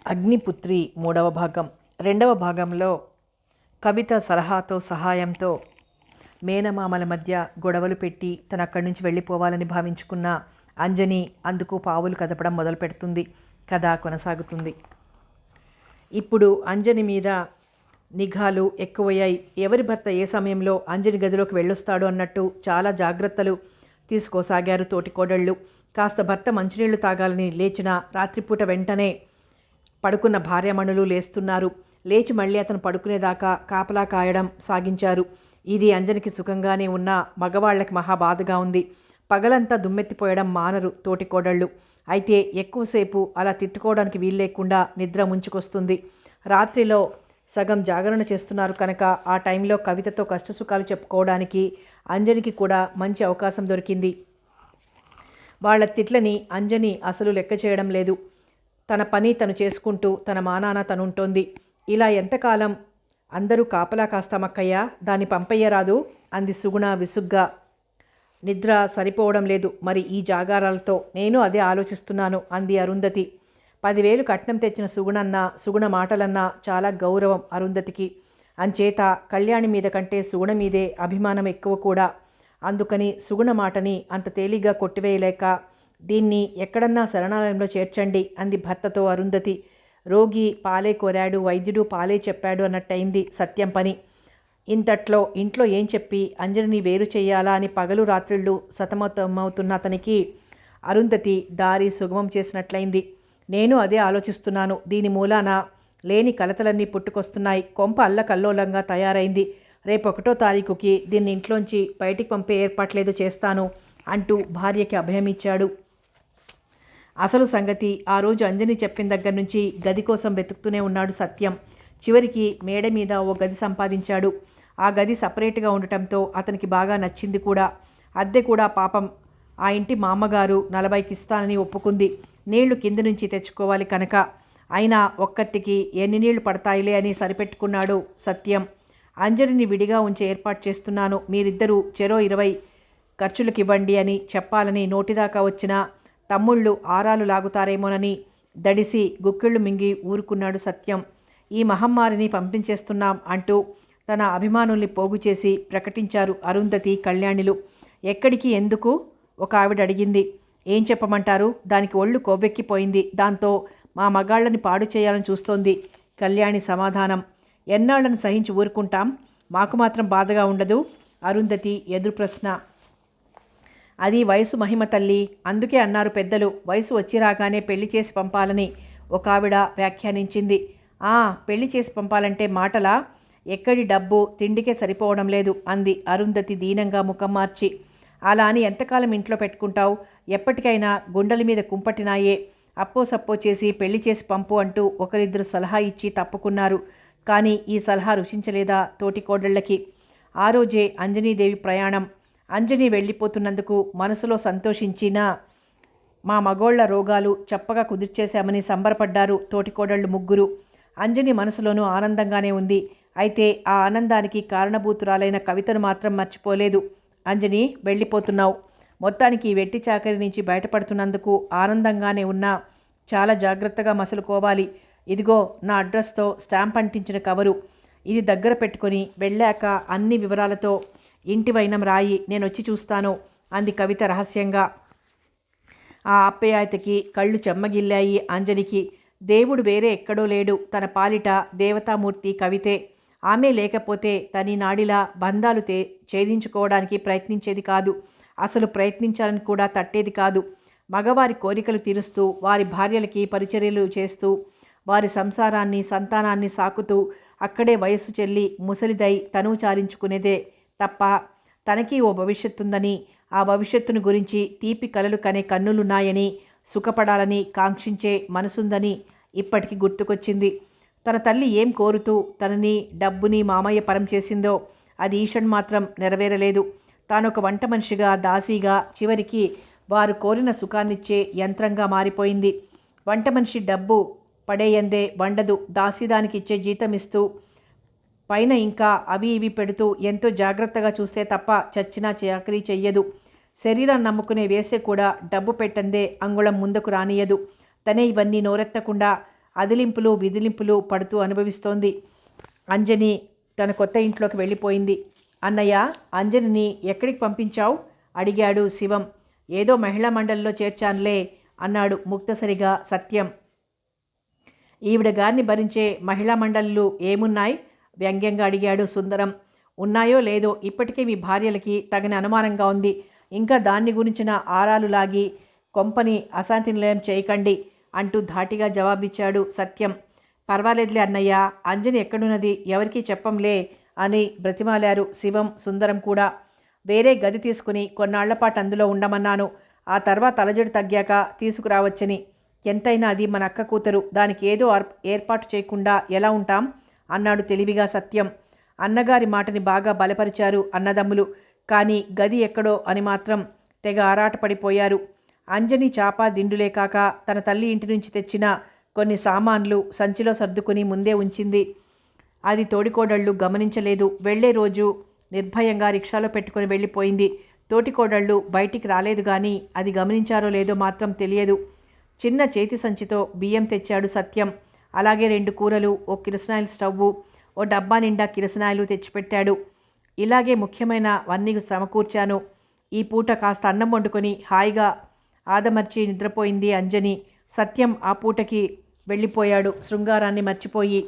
అగ్నిపుత్రి మూడవ భాగం. రెండవ భాగంలో కవిత సలహాతో సహాయంతో మేనమామల మధ్య గొడవలు పెట్టి తను అక్కడి నుంచి వెళ్ళిపోవాలని భావించుకున్న అంజని అందుకు పావులు కదపడం మొదలు పెడుతుంది. కథ కొనసాగుతుంది. ఇప్పుడు అంజని మీద నిఘాలు ఎక్కువయ్యాయి. ఎవరి భర్త ఏ సమయంలో అంజని గదిలోకి వెళ్ళొస్తాడు అన్నట్టు చాలా జాగ్రత్తలు తీసుకోసాగారు తోటికోడళ్ళు. కాస్త భర్త మంచినీళ్లు తాగాలని లేచిన రాత్రిపూట వెంటనే పడుకున్న భార్యామణులు లేస్తున్నారు. లేచి మళ్ళీ అతను పడుకునేదాకా కాపలా కాయడం సాగించారు. ఇది అంజనికి సుఖంగానే ఉన్న మగవాళ్లకి మహాబాధగా ఉంది. పగలంతా దుమ్మెత్తిపోయడం మానరు తోటికోడళ్ళు. అయితే ఎక్కువసేపు అలా తిట్టుకోవడానికి వీల్లేకుండా నిద్ర ముంచుకొస్తుంది. రాత్రిలో సగం జాగరణ చేస్తున్నారు కనుక ఆ టైంలో కవితతో కష్టసుఖాలు చెప్పుకోవడానికి అంజనికి కూడా మంచి అవకాశం దొరికింది. వాళ్ళ తిట్లని అంజని అసలు లెక్క చేయడం లేదు. తన పని తను చేసుకుంటూ తన మానాన తనుంటోంది. ఇలా ఎంతకాలం అందరూ కాపలా కాస్తామక్కయ్యా, దాన్ని పంపయ్యరాదు అంది సుగుణ విసుగ్గా. నిద్ర సరిపోవడం లేదు మరి ఈ జాగారాలతో. నేను అదే ఆలోచిస్తున్నాను అంది అరుంధతి. 10,000 కట్నం తెచ్చిన సుగుణ మాటలన్నా చాలా గౌరవం అరుంధతికి. అంచేత కళ్యాణి మీద కంటే సుగుణ మీదే అభిమానం ఎక్కువ కూడా. అందుకని సుగుణ మాటని అంత తేలిగ్గా కొట్టివేయలేక దీన్ని ఎక్కడన్నా శరణాలయంలో చేర్చండి అంది భర్తతో అరుంధతి. రోగి పాలే కోరాడు, వైద్యుడు పాలే చెప్పాడు అన్నట్టయింది సత్యం పని. ఇంతట్లో ఇంట్లో ఏం చెప్పి అంజలిని వేరు చేయాలా అని పగలు రాత్రిళ్ళు సతమతమవుతున్న అతనికి అరుంధతి దారి సుగమం చేసినట్లయింది. నేను అదే ఆలోచిస్తున్నాను. దీని మూలాన లేని కలతలన్నీ పుట్టుకొస్తున్నాయి. కొంప అల్లకల్లోలంగా తయారైంది. రేపు 1వ తారీఖుకి దీన్ని ఇంట్లోంచి బయటికి పంపే ఏర్పాట్లేదో చేస్తాను అంటూ భార్యకి అభయమిచ్చాడు. అసలు సంగతి ఆ రోజు అంజని చెప్పిన దగ్గర నుంచి గది కోసం వెతుకుతూనే ఉన్నాడు సత్యం. చివరికి మేడ మీద ఓ గది సంపాదించాడు. ఆ గది సపరేట్గా ఉండటంతో అతనికి బాగా నచ్చింది కూడా. అద్దె కూడా పాపం ఆ ఇంటి మామగారు 40కి ఇస్తానని ఒప్పుకుంది. నీళ్లు కింద నుంచి తెచ్చుకోవాలి కనుక. అయినా ఒక్కత్తికి ఎన్ని నీళ్లు పడతాయిలే అని సరిపెట్టుకున్నాడు సత్యం. అంజలిని విడిగా ఉంచి ఏర్పాటు చేస్తున్నాను, మీరిద్దరూ చెరో 20 ఖర్చులకివ్వండి అని చెప్పాలని నోటిదాకా వచ్చిన తమ్ముళ్ళు ఆరాలు లాగుతారేమోనని దడిసి గుక్కిళ్ళు మింగి ఊరుకున్నాడు సత్యం. ఈ మహమ్మారిని పంపించేస్తున్నాం అంటూ తన అభిమానుల్ని పోగు చేసి ప్రకటించారు అరుంధతి కళ్యాణిలు. ఎక్కడికి, ఎందుకు ఒక ఆవిడ అడిగింది. ఏం చెప్పమంటారు, దానికి ఒళ్ళు కొవ్వెక్కిపోయింది. దాంతో మా మగాళ్ళని పాడు చేయాలని చూస్తోంది కళ్యాణి సమాధానం. ఎన్నాళ్ళని సహించి ఊరుకుంటాం, మాకు మాత్రం బాధగా ఉండదు అరుంధతి ఎదురు ప్రశ్న. అది వయసు మహిమ తల్లి, అందుకే అన్నారు పెద్దలు వయసు వచ్చి రాగానే పెళ్లి చేసి పంపాలని ఒక ఆవిడ వ్యాఖ్యానించింది. పెళ్లి చేసి పంపాలంటే మాటలా, ఎక్కడి డబ్బు తిండికే సరిపోవడం లేదు అంది అరుంధతి దీనంగా ముఖం మార్చి. అలా అని ఎంతకాలం ఇంట్లో పెట్టుకుంటావు, ఎప్పటికైనా గుండెల మీద కుంపటినాయే. అప్పో సప్పో చేసి పెళ్లి చేసి పంపు అంటూ ఒకరిద్దరు సలహా ఇచ్చి తప్పుకున్నారు. కానీ ఈ సలహా రుచించలేదా తోటికోడళ్ళకి. ఆ రోజే అంజనీదేవి ప్రయాణం. అంజని వెళ్ళిపోతున్నందుకు మనసులో సంతోషించిన మా మగోళ్ల రోగాలు చప్పగా కుదిర్చేశామని సంబరపడ్డారు తోటికోడళ్ళు ముగ్గురు. అంజని మనసులోనూ ఆనందంగానే ఉంది. అయితే ఆ ఆనందానికి కారణభూతురాలైన కవితను మాత్రం మర్చిపోలేదు. అంజని వెళ్ళిపోతున్నావు, మొత్తానికి ఈ వెట్టి చాకరి నుంచి బయటపడుతున్నందుకు ఆనందంగానే ఉన్నా చాలా జాగ్రత్తగా మసలుకోవాలి. ఇదిగో నా అడ్రస్తో స్టాంప్ అంటించిన కవరు, ఇది దగ్గర పెట్టుకొని వెళ్ళాక అన్ని వివరాలతో ఇంటి వైనం రాయి, నేనొచ్చి చూస్తాను అంది కవిత రహస్యంగా. ఆ ఆప్యాయతకి కళ్ళు చెమ్మగిల్లాయి అంజలికి. దేవుడు వేరే ఎక్కడో లేడు, తన పాలిట దేవతామూర్తి కవితే. ఆమె లేకపోతే తని నాడిలా బంధాలు ఛేదించుకోవడానికి ప్రయత్నించేది కాదు. అసలు ప్రయత్నించాలని కూడా తట్టేది కాదు. మగవారి కోరికలు తీరుస్తూ, వారి భార్యలకి పరిచర్యలు చేస్తూ, వారి సంసారాన్ని సంతానాన్ని సాకుతూ అక్కడే వయస్సు చెల్లి ముసలిదై తనువు చాలించుకునేదే తప్ప తనకి ఓ భవిష్యత్తుందని, ఆ భవిష్యత్తును గురించి తీపి కలలు కనే కన్నులున్నాయని, సుఖపడాలని కాంక్షించే మనసుందని ఇప్పటికీ గుర్తుకొచ్చింది. తన తల్లి ఏం కోరుతూ తనని డబ్బుని మామయ్య పరం చేసిందో అది ఈషణ్ మాత్రం నెరవేరలేదు. తానొక వంట మనిషిగా, దాసీగా, చివరికి వారు కోరిన సుఖాన్నిచ్చే యంత్రంగా మారిపోయింది. వంట మనిషి డబ్బు పడేయందే వండదు, దాసీదానికి ఇచ్చే జీతం ఇస్తూ పైన ఇంకా అవి ఇవి పెడుతూ ఎంతో జాగ్రత్తగా చూస్తే తప్ప చచ్చినా చాకరీ చెయ్యదు. శరీరం నమ్ముకునే వేసే కూడా డబ్బు పెట్టందే అంగుళం ముందుకు రానియదు. తనే ఇవన్నీ నోరెత్తకుండా అదిలింపులు విదిలింపులు పడుతూ అనుభవిస్తోంది. అంజని తన కొత్త ఇంట్లోకి వెళ్ళిపోయింది. అన్నయ్య, అంజనిని ఎక్కడికి పంపించావు అడిగాడు శివం. ఏదో మహిళా మండలిలో చేర్చానులే అన్నాడు ముక్తసరిగా సత్యం. ఈవిడ గారిని భరించే మహిళా మండళ్ళు ఏమున్నాయి వ్యంగ్యంగా అడిగాడు సుందరం. ఉన్నాయో లేదో ఇప్పటికే మీ భార్యలకి తగిన అనుమానంగా ఉంది. ఇంకా దాన్ని గురించిన ఆరాలు లాగి కొంపని అశాంతి నిలయం చేయకండి అంటూ ధాటిగా జవాబిచ్చాడు సత్యం. పర్వాలేదులే అన్నయ్య, అంజని ఎక్కడున్నది ఎవరికీ చెప్పంలే అని బ్రతిమాలారు శివం సుందరం కూడా. వేరే గది తీసుకుని కొన్నాళ్లపాటు అందులో ఉండమన్నాను. ఆ తర్వాత అలజడి తగ్గాక తీసుకురావచ్చని. ఎంతైనా అది మన అక్క కూతురు, దానికి ఏదో ఏర్పాటు చేయకుండా ఎలా ఉంటాం అన్నాడు తెలివిగా సత్యం. అన్నగారి మాటని బాగా బలపరిచారు అన్నదమ్ములు. కానీ గది ఎక్కడో అని మాత్రం తెగ ఆరాటపడిపోయారు. అంజని చాప దిండులే కాక తన తల్లి ఇంటి నుంచి తెచ్చిన కొన్ని సామాన్లు సంచిలో సర్దుకుని ముందే ఉంచింది. అది తోడికోడళ్ళు గమనించలేదు. వెళ్లే రోజు నిర్భయంగా రిక్షాలో పెట్టుకుని వెళ్ళిపోయింది. తోటికోడళ్ళు బయటికి రాలేదు కానీ అది గమనించారో లేదో మాత్రం తెలియదు. చిన్న చేతి సంచితో బియ్యం తెచ్చాడు సత్యం. అలాగే 2 కూరలు, ఓ కిరసనాయిల్ స్టవ్వు, ఓ డబ్బా నిండా కిరసనాయిలు తెచ్చిపెట్టాడు. ఇలాగే ముఖ్యమైనవన్నీ సమకూర్చాను. ఈ పూట కాస్త అన్నం వండుకొని హాయిగా ఆదమర్చి నిద్రపోయింది అంజని. సత్యం ఆ పూటకి వెళ్ళిపోయాడు శృంగారాన్ని మర్చిపోయి.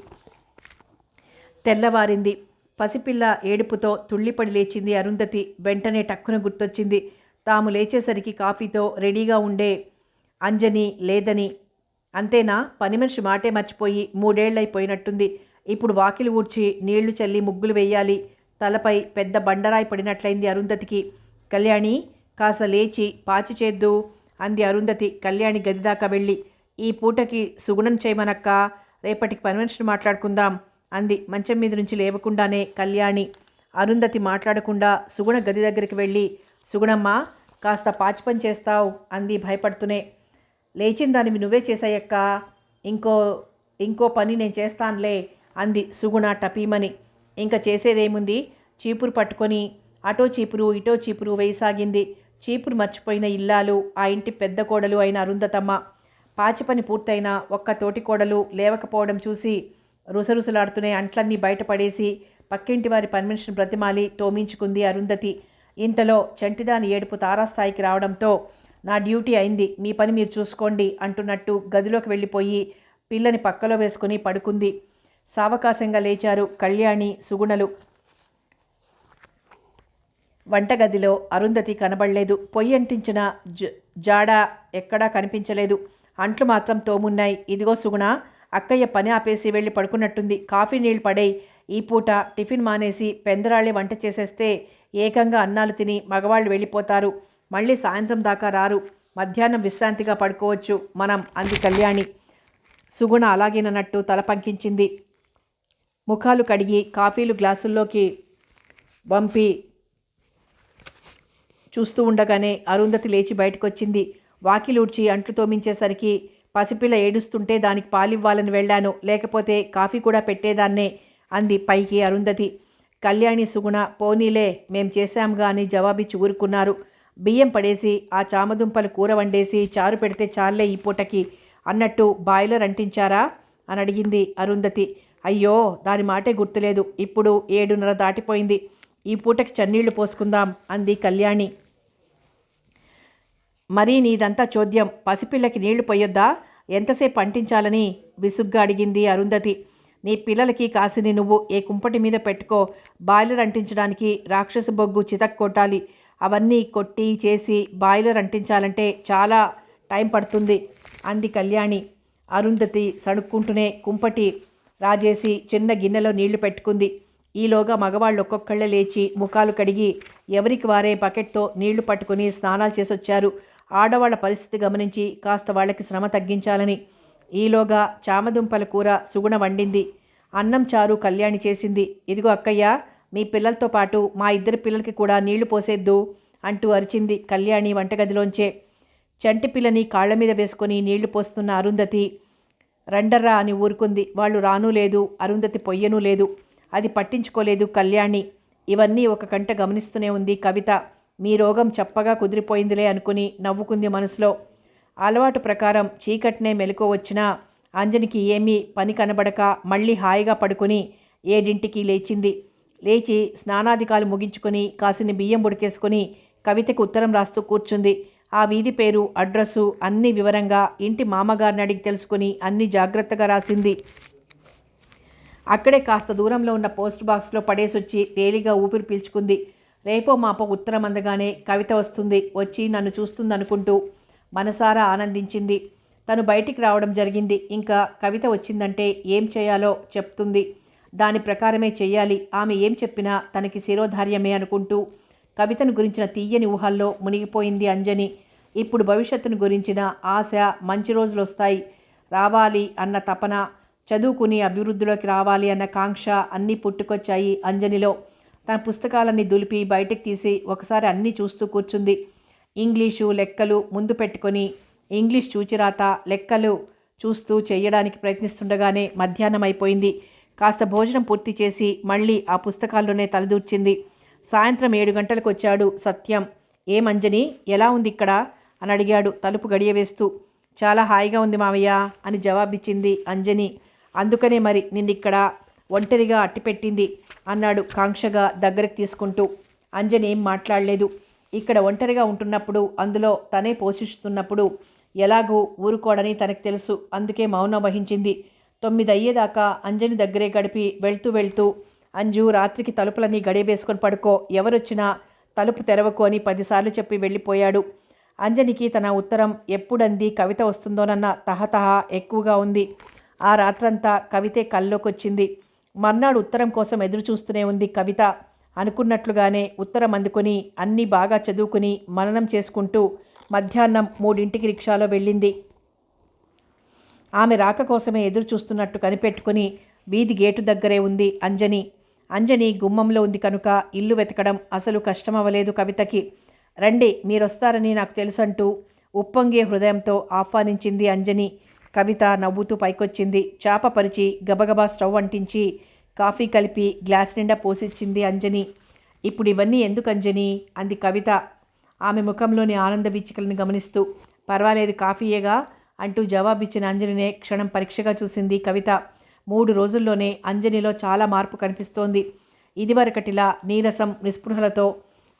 తెల్లవారింది. పసిపిల్ల ఏడుపుతో తుళ్ళిపడి లేచింది అరుంధతి. వెంటనే టక్కున గుర్తొచ్చింది తాము లేచేసరికి కాఫీతో రెడీగా ఉండే అంజని లేదని. అంతేనా, పని మనిషి మాటే మర్చిపోయి 3 ఏళ్లైపోయినట్టుంది. ఇప్పుడు వాకిలి ఊడ్చి నీళ్లు చల్లి ముగ్గులు వేయాలి. తలపై పెద్ద బండరాయి పడినట్లయింది అరుంధతికి. కళ్యాణి, కాస్త లేచి పాచి చేద్దు అంది అరుంధతి కళ్యాణి గదిదాకా వెళ్ళి. ఈ పూటకి సుగుణం చేయమనక్క, రేపటికి పని మనిషిని మాట్లాడుకుందాం అంది మంచం మీద నుంచి లేవకుండానే కళ్యాణి. అరుంధతి మాట్లాడకుండా సుగుణ గది దగ్గరికి వెళ్ళి, సుగుణమ్మ, కాస్త పాచి పని చేస్తావు అంది భయపడుతూనే. లేచిన దానివి నువ్వే చేసాయక్క, ఇంకో పని నేను చేస్తానులే అంది సుగుణ టపీమని. ఇంకా చేసేదేముంది, చీపురు పట్టుకొని అటో చీపురు ఇటో చీపురు వేయసాగింది. చీపురు మర్చిపోయిన ఇల్లాలు ఆ ఇంటి పెద్ద కోడలు అయిన అరుంధతమ్మ. పాచి పని పూర్తయిన ఒక్క తోటి కోడలు లేవకపోవడం చూసి రుసరుసలాడుతూనే అంట్లన్నీ బయటపడేసి పక్కింటి వారి పని మనిషిని బ్రతిమాలి తోమించుకుంది అరుంధతి. ఇంతలో చంటిదాని ఏడుపు తారాస్థాయికి రావడంతో, నా డ్యూటీ అయింది, మీ పని మీరు చూసుకోండి అంటున్నట్టు గదిలోకి వెళ్ళిపోయి పిల్లని పక్కలో వేసుకుని పడుకుంది. సావకాశంగా లేచారు కళ్యాణి సుగుణలు. వంటగదిలో అరుంధతి కనబడలేదు. పొయ్యి అంటించిన జాడ ఎక్కడా కనిపించలేదు. అంట్లు మాత్రం తోమున్నాయి. ఇదిగో సుగుణ, అక్కయ్య పని ఆపేసి వెళ్ళి పడుకున్నట్టుంది. కాఫీ నీళ్ళు పడేయి. ఈ పూట టిఫిన్ మానేసి పెందరాళ్ళే వంట చేసేస్తే ఏకంగా అన్నాలు తిని మగవాళ్ళు వెళ్ళిపోతారు. మళ్ళీ సాయంత్రం దాకా రారు. మధ్యాహ్నం విశ్రాంతిగా పడుకోవచ్చు మనం అంది కళ్యాణి. సుగుణ అలాగేనన్నట్టు తల పంకించింది. ముఖాలు కడిగి కాఫీలు గ్లాసుల్లోకి వంపి చూస్తూ ఉండగానే అరుంధతి లేచి బయటకొచ్చింది. వాకిలూడ్చి అంట్లు తోమించేసరికి పసిపిల్ల ఏడుస్తుంటే దానికి పాలివ్వాలని వెళ్ళాను, లేకపోతే కాఫీ కూడా పెట్టేదాన్నే అంది పైకి అరుంధతి. కళ్యాణి సుగుణ పోనీలే మేం చేశాంగా అని జవాబిచ్చి ఊరుకున్నారు. బియ్యం పడేసి ఆ చామదుంపలు కూర వండేసి చారు పెడితే చాలే ఈ పూటకి అన్నట్టు బాయిలర్ అంటించారా అని అడిగింది అరుంధతి. అయ్యో, దాని మాటే గుర్తులేదు. ఇప్పుడు 7:30 దాటిపోయింది. ఈ పూటకి చన్నీళ్లు పోసుకుందాం అంది కళ్యాణి. మరీ నీదంతా చోద్యం, పసిపిల్లకి నీళ్లు పొయ్యొద్దా, ఎంతసేపు అంటించాలని విసుగ్గా అడిగింది అరుంధతి. నీ పిల్లలకి కాసిని నువ్వు ఏ కుంపటి మీద పెట్టుకో. బాయిలర్ అంటించడానికి రాక్షస బొగ్గు చితక్ కొట్టాలి. అవన్నీ కొట్టి చేసి బాయిలర్ అంటించాలంటే చాలా టైం పడుతుంది అంది కళ్యాణి. అరుంధతి సణుక్కుంటూనే కుంపటి రాజేసి చిన్న గిన్నెలో నీళ్లు పెట్టుకుంది. ఈలోగా మగవాళ్ళు ఒక్కొక్కళ్ళే లేచి ముఖాలు కడిగి ఎవరికి వారే బకెట్తో నీళ్లు పట్టుకుని స్నానాలు చేసొచ్చారు. ఆడవాళ్ల పరిస్థితి గమనించి కాస్త వాళ్ళకి శ్రమ తగ్గించాలని. ఈలోగా చామదుంపల కూర సుగుణ వండింది. అన్నం చారు కళ్యాణి చేసింది. ఇదిగో అక్కయ్య, మీ పిల్లలతో పాటు మా 2 పిల్లలకి కూడా నీళ్లు పోసేద్దు అంటూ అరిచింది కళ్యాణి వంటగదిలోంచే. చంటి పిల్లని కాళ్ల మీద వేసుకొని నీళ్లు పోస్తున్న అరుంధతి రండర్రా అని ఊరుకుంది. వాళ్ళు రానూ లేదు, అరుంధతి పొయ్యనూ లేదు. అది పట్టించుకోలేదు కళ్యాణి. ఇవన్నీ ఒక కంట గమనిస్తూనే ఉంది కవిత. మీ రోగం చప్పగా కుదిరిపోయిందిలే అనుకుని నవ్వుకుంది మనసులో. అలవాటు ప్రకారం చీకటినే మెలకువ వచ్చినా అంజనికి ఏమీ పని కనబడక మళ్ళీ హాయిగా పడుకొని 7ంటికి లేచింది. లేచి స్నానాధికాలు ముగించుకొని కాసిని బియ్యం ఉడికేసుకొని కవితకు ఉత్తరం రాస్తూ కూర్చుంది. ఆ వీధి పేరు, అడ్రస్సు అన్నీ వివరంగా ఇంటి మామగారిని అడిగి తెలుసుకుని అన్నీ జాగ్రత్తగా రాసింది. అక్కడే కాస్త దూరంలో ఉన్న పోస్ట్ బాక్స్లో పడేసొచ్చి తేలిగా ఊపిరి పీల్చుకుంది. రేపో మాపో ఉత్తరం అందగానే కవిత వస్తుంది, వచ్చి నన్ను చూస్తుందనుకుంటూ మనసారా ఆనందించింది. తను బయటికి రావడం జరిగింది. ఇంకా కవిత వచ్చిందంటే ఏం చేయాలో చెప్తుంది, దాని ప్రకారమే చెయ్యాలి. ఆమె ఏం చెప్పినా తనకి శిరోధార్యమే అనుకుంటూ కవితను గురించిన తీయని ఊహల్లో మునిగిపోయింది అంజని. ఇప్పుడు భవిష్యత్తును గురించిన ఆశ, మంచి రోజులు వస్తాయి రావాలి అన్న తపన, చదువుకుని అభివృద్ధిలోకి రావాలి అన్న కాంక్ష అన్నీ పుట్టుకొచ్చాయి అంజనిలో. తన పుస్తకాలన్నీ దులిపి బయటకు తీసి ఒకసారి అన్నీ చూస్తూ కూర్చుంది. ఇంగ్లీషు, లెక్కలు ముందు పెట్టుకొని ఇంగ్లీష్ చూచిరాత, లెక్కలు చూస్తూ చేయడానికి ప్రయత్నిస్తుండగానే మధ్యాహ్నం అయిపోయింది. కాస్త భోజనం పూర్తి చేసి మళ్ళీ ఆ పుస్తకాల్లోనే తలదూర్చింది. సాయంత్రం 7 గంటలకు వచ్చాడు సత్యం. ఏమంజని, ఎలా ఉంది ఇక్కడ అని అడిగాడు తలుపు గడియ వేస్తూ. చాలా హాయిగా ఉంది మావయ్య అని జవాబిచ్చింది అంజని. అందుకనే మరి నిన్నిక్కడ ఒంటరిగా అట్టిపెట్టింది అన్నాడు కాంక్షగా దగ్గరకు తీసుకుంటూ. అంజని ఏం మాట్లాడలేదు. ఇక్కడ ఒంటరిగా ఉంటున్నప్పుడు, అందులో తనే పోషిస్తున్నప్పుడు ఎలాగూ ఊరుకోడని తనకు తెలుసు. అందుకే మౌనం వహించింది. 9 అయ్యేదాకా అంజని దగ్గరే గడిపి వెళ్తూ అంజు, రాత్రికి తలుపులన్నీ గడియవేసుకొని పడుకో, ఎవరొచ్చినా తలుపు తెరవకు అని 10 సార్లు చెప్పి వెళ్ళిపోయాడు. అంజనికి తన ఉత్తరం ఎప్పుడంది కవిత వస్తుందోనన్న తహతహ ఎక్కువగా ఉంది. ఆ రాత్రంతా కవితే కల్లోకొచ్చింది. మర్నాడు ఉత్తరం కోసం ఎదురు చూస్తూనే ఉంది కవిత. అనుకున్నట్లుగానే ఉత్తరం అందుకుని అన్నీ బాగా చదువుకుని మననం చేసుకుంటూ మధ్యాహ్నం 3ంటికి రిక్షాలో వెళ్ళింది. ఆమె రాక కోసమే ఎదురు చూస్తున్నట్టు కనిపెట్టుకుని వీధి గేటు దగ్గరే ఉంది అంజని గుమ్మంలో ఉంది కనుక ఇల్లు వెతకడం అసలు కష్టమవ్వలేదు కవితకి. రండి, మీరొస్తారని నాకు తెలుసంటూ ఉప్పొంగే హృదయంతో ఆహ్వానించింది అంజని. కవిత నవ్వుతూ పైకొచ్చింది. చాప పరిచి గబగబా స్టవ్ అంటించి కాఫీ కలిపి గ్లాస్ నిండా పోసిచ్చింది అంజని. ఇప్పుడు ఇవన్నీ ఎందుకు అంజని అంది కవిత ఆమె ముఖంలోని ఆనంద వీచికలను గమనిస్తూ. పర్వాలేదు, కాఫీయేగా అంటూ జవాబిచ్చిన అంజనినే క్షణం పరీక్షగా చూసింది కవిత. 3 రోజుల్లోనే అంజనిలో చాలా మార్పు కనిపిస్తోంది. ఇదివరకటిలా నీరసం, నిస్పృహలతో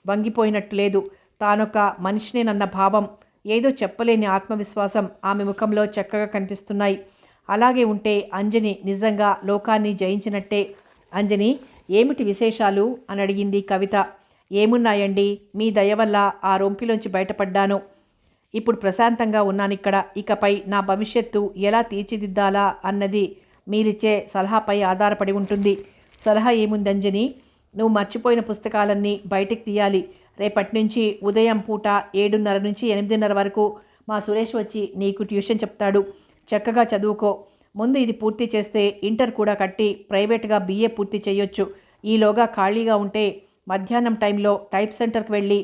వంగిపోయినట్టు లేదు. తానొక మనిషినేనన్న భావం, ఏదో చెప్పలేని ఆత్మవిశ్వాసం ఆమె ముఖంలో చక్కగా కనిపిస్తున్నాయి. అలాగే ఉంటే అంజని నిజంగా లోకాన్ని జయించినట్టే. అంజని, ఏమిటి విశేషాలు అని అడిగింది కవిత. ఏమున్నాయండి, మీ దయ వల్ల ఆ రొంపిలోంచి బయటపడ్డాను. ఇప్పుడు ప్రశాంతంగా ఉన్నానిక్కడ. ఇకపై నా భవిష్యత్తు ఎలా తీర్చిదిద్దాలా అన్నది మీరిచ్చే సలహాపై ఆధారపడి ఉంటుంది. సలహా ఏముంది అంజని, నువ్వు మర్చిపోయిన పుస్తకాలన్నీ బయటికి తీయాలి. రేపటి నుంచి ఉదయం పూట 7:30 నుంచి 8:30 వరకు మా సురేష్ వచ్చి నీకు ట్యూషన్ చెప్తాడు. చక్కగా చదువుకో. ముందు ఇది పూర్తి చేస్తే ఇంటర్ కూడా కట్టి ప్రైవేట్గా BA పూర్తి చేయొచ్చు. ఈలోగా ఖాళీగా ఉంటే మధ్యాహ్నం టైంలో టైప్ సెంటర్కి వెళ్ళి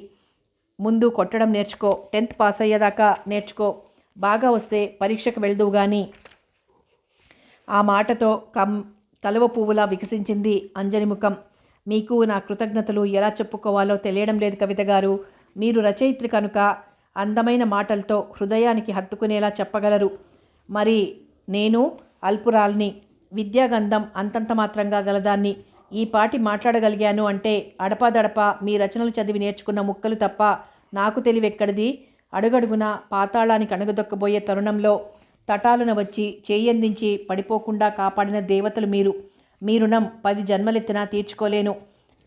ముందు కొట్టడం నేర్చుకో. 10th పాస్ అయ్యేదాకా నేర్చుకో. బాగా వస్తే పరీక్షకు వెళ్దువు గాని. ఆ మాటతో కలువ పువ్వులా వికసించింది అంజని ముఖం. మీకు నా కృతజ్ఞతలు ఎలా చెప్పుకోవాలో తెలియడం లేదు కవిత గారు. మీరు రచయిత్రి కనుక అందమైన మాటలతో హృదయానికి హత్తుకునేలా చెప్పగలరు. మరి నేను అల్పురాల్ని, విద్యాగంధం అంతంత మాత్రంగా గలదాన్ని. ఈ పాటి మాట్లాడగలిగాను అంటే అడపాదడపా మీ రచనలు చదివి నేర్చుకున్న ముక్కలు తప్ప నాకు తెలివెక్కడిది. అడుగడుగున పాతాళానికి అణగదొక్కబోయే తరుణంలో తటాలున వచ్చి చేయందించి పడిపోకుండా కాపాడిన దేవతలు మీరు. మీ రుణం 10 జన్మలెత్తినా తీర్చుకోలేను.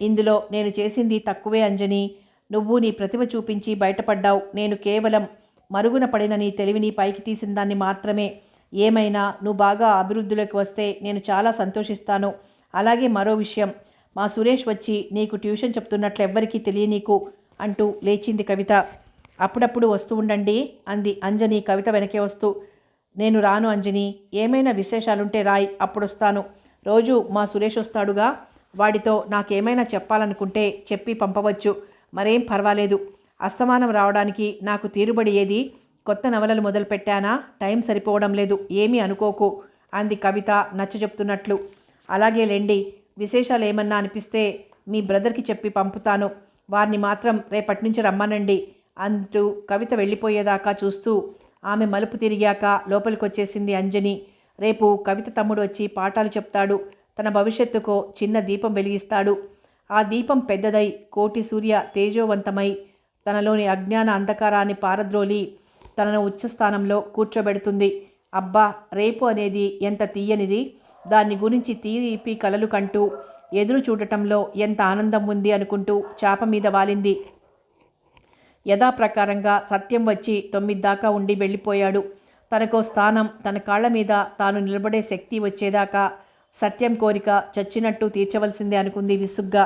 ఇందులో నేను చేసింది తక్కువే అంజని. నువ్వు నీ ప్రతిభ చూపించి బయటపడ్డావు. నేను కేవలం మరుగున పడిన నీ తెలివిని పైకి తీసిన దాన్ని మాత్రమే. ఏమైనా నువ్వు బాగా అభివృద్ధిలోకి వస్తే నేను చాలా సంతోషిస్తాను. అలాగే మరో విషయం, మా సురేష్ వచ్చి నీకు ట్యూషన్ చెప్తున్నట్లు ఎవ్వరికీ తెలియనీకు అంటూ లేచింది కవిత. అప్పుడప్పుడు వస్తూ ఉండండి అంది అంజని కవిత వెనకే వస్తూ. నేను రాను అంజని. ఏమైనా విశేషాలుంటే రాయ్, అప్పుడొస్తాను. రోజు మా సురేష్ వస్తాడుగా, వాడితో నాకేమైనా చెప్పాలనుకుంటే చెప్పి పంపవచ్చు. మరేం పర్వాలేదు. అస్తమానం రావడానికి నాకు తీరుబడి ఏది? కొత్త నవలలు మొదలుపెట్టానా? టైం సరిపోవడం లేదు. ఏమీ అనుకోకు అంది కవిత నచ్చజెప్తున్నట్లు. అలాగే లెండి, విశేషాలు ఏమన్నా అనిపిస్తే మీ బ్రదర్కి చెప్పి పంపుతాను. వారిని మాత్రం రేపటి నుంచి రమ్మనండి అంటూ కవిత వెళ్ళిపోయేదాకా చూస్తూ ఆమె మలుపు తిరిగాక లోపలికొచ్చేసింది అంజని. రేపు కవిత తమ్ముడు వచ్చి పాఠాలు చెప్తాడు. తన భవిష్యత్తుకో చిన్న దీపం వెలిగిస్తాడు. ఆ దీపం పెద్దదై కోటి సూర్య తేజోవంతమై తనలోని అజ్ఞాన అంధకారాన్ని పారద్రోలి తనను ఉచ్చస్థానంలో కూర్చోబెడుతుంది. అబ్బా, రేపు అనేది ఎంత తీయనిది! దాన్ని గురించి తీరిపి కలలు కంటూ ఎదురు చూడటంలో ఎంత ఆనందం ఉంది అనుకుంటూ చాప మీద వాలింది. యథాప్రకారంగా సత్యం వచ్చి 9 దాకా ఉండి వెళ్ళిపోయాడు. తనకో స్థానం, తన కాళ్ల మీద తాను నిలబడే శక్తి వచ్చేదాకా సత్యం కోరిక చచ్చినట్టు తీర్చవలసిందే అనుకుంది విసుగ్గా.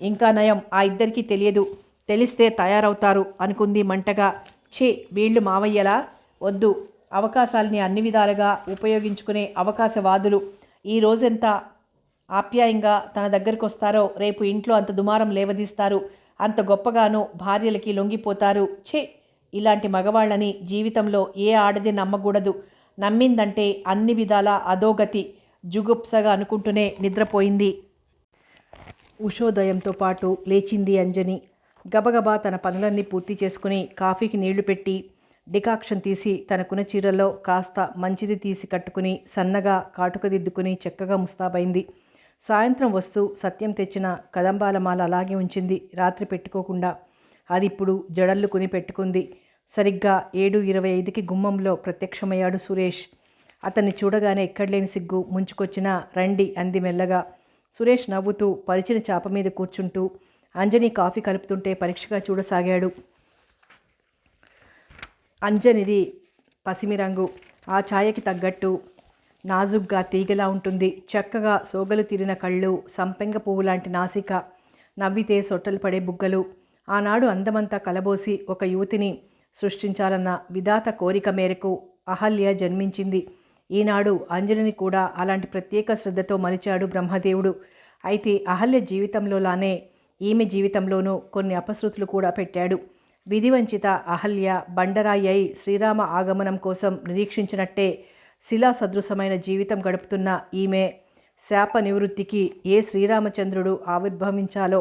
ఇంకా నయం, ఆ ఇద్దరికీ తెలియదు. తెలిస్తే తయారవుతారు అనుకుంది మంటగా. ఛీ, వీళ్ళు మావయ్యలా? వద్దు. అవకాశాలని అన్ని విధాలుగా ఉపయోగించుకునే అవకాశవాదులు. ఈ రోజెంత ఆప్యాయంగా తన దగ్గరికి వస్తారో రేపు ఇంట్లో అంత దుమారం లేవదీస్తారు. అంత గొప్పగాను భార్యలకి లొంగిపోతారు. ఛే, ఇలాంటి మగవాళ్ళని జీవితంలో ఏ ఆడది నమ్మకూడదు. నమ్మిందంటే అన్ని విధాల అధోగతి. జుగుప్సగా అనుకుంటూనే నిద్రపోయింది. ఉషోదయంతో పాటు లేచింది అంజని. గబగబా తన పనులన్నీ పూర్తి చేసుకుని కాఫీకి నీళ్లు పెట్టి డికాక్షన్ తీసి తనకున్న చీరల్లో కాస్త మంచిది తీసి కట్టుకుని సన్నగా కాటుక దిద్దుకుని చక్కగా ముస్తాబైంది. సాయంత్రం వస్తూ సత్యం తెచ్చిన కదంబాలమాల అలాగే ఉంచింది, రాత్రి పెట్టుకోకుండా. అది ఇప్పుడు జడల్లుకుని పెట్టుకుంది. సరిగ్గా 7:25కి గుమ్మంలో ప్రత్యక్షమయ్యాడు సురేష్. అతన్ని చూడగానే ఎక్కడలేని సిగ్గు ముంచుకొచ్చిన రండి అంది మెల్లగా. సురేష్ నవ్వుతూ పరిచిన చాప మీద కూర్చుంటూ అంజని కాఫీ కలుపుతుంటే పరీక్షగా చూడసాగాడు. అంజనిది పసిమి రంగు. ఆ ఛాయకి తగ్గట్టు నాజుగ్గా తీగలా ఉంటుంది. చక్కగా సోగలు తీరిన కళ్ళు, సంపెంగ పువ్వు లాంటి నాసిక, నవ్వితే సొట్టలు పడే బుగ్గలు. ఆనాడు అందమంతా కలబోసి ఒక యువతిని సృష్టించాలన్న విధాత కోరిక మేరకు అహల్య జన్మించింది. ఈనాడు అంజలిని కూడా అలాంటి ప్రత్యేక శ్రద్ధతో మలిచాడు బ్రహ్మదేవుడు. అయితే అహల్య జీవితంలోలానే ఈమె జీవితంలోనూ కొన్ని అపశృతులు కూడా పెట్టాడు. విధివంచిత అహల్య బండరాయి అయి శ్రీరామ ఆగమనం కోసం నిరీక్షించినట్టే శిలా సదృశమైన జీవితం గడుపుతున్న ఈమె శాప నివృత్తికి ఏ శ్రీరామచంద్రుడు ఆవిర్భవించాలో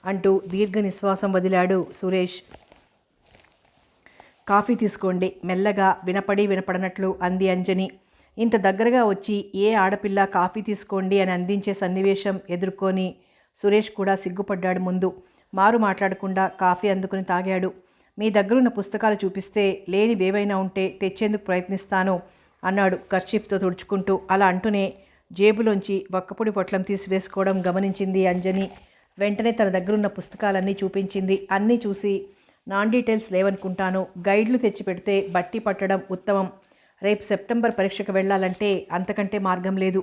అంటూ దీర్ఘ నిశ్వాసం వదిలాడు సురేష్. కాఫీ తీసుకోండి, మెల్లగా వినపడనట్లు అంది అంజని. ఇంత దగ్గరగా వచ్చి ఏ ఆడపిల్ల కాఫీ తీసుకోండి అని అందించే సన్నివేశం ఎదుర్కొని సురేష్ కూడా సిగ్గుపడ్డాడు. ముందు మారు మాట్లాడకుండా కాఫీ అందుకుని తాగాడు. మీ దగ్గరున్న పుస్తకాలు చూపిస్తే లేనివేవైనా ఉంటే తెచ్చేందుకు ప్రయత్నిస్తాను అన్నాడు కర్చీఫ్తో తుడుచుకుంటూ. అలా అంటూనే జేబులోంచి వక్కపొడి పొట్లం తీసివేసుకోవడం గమనించింది అంజని. వెంటనే తన దగ్గరున్న పుస్తకాలన్నీ చూపించింది. అన్నీ చూసి నాన్ డీటెయిల్స్ లేవనుకుంటాను, గైడ్లు తెచ్చిపెడితే బట్టి పట్టడం ఉత్తమం. రేపు సెప్టెంబర్ పరీక్షకు వెళ్ళాలంటే అంతకంటే మార్గం లేదు.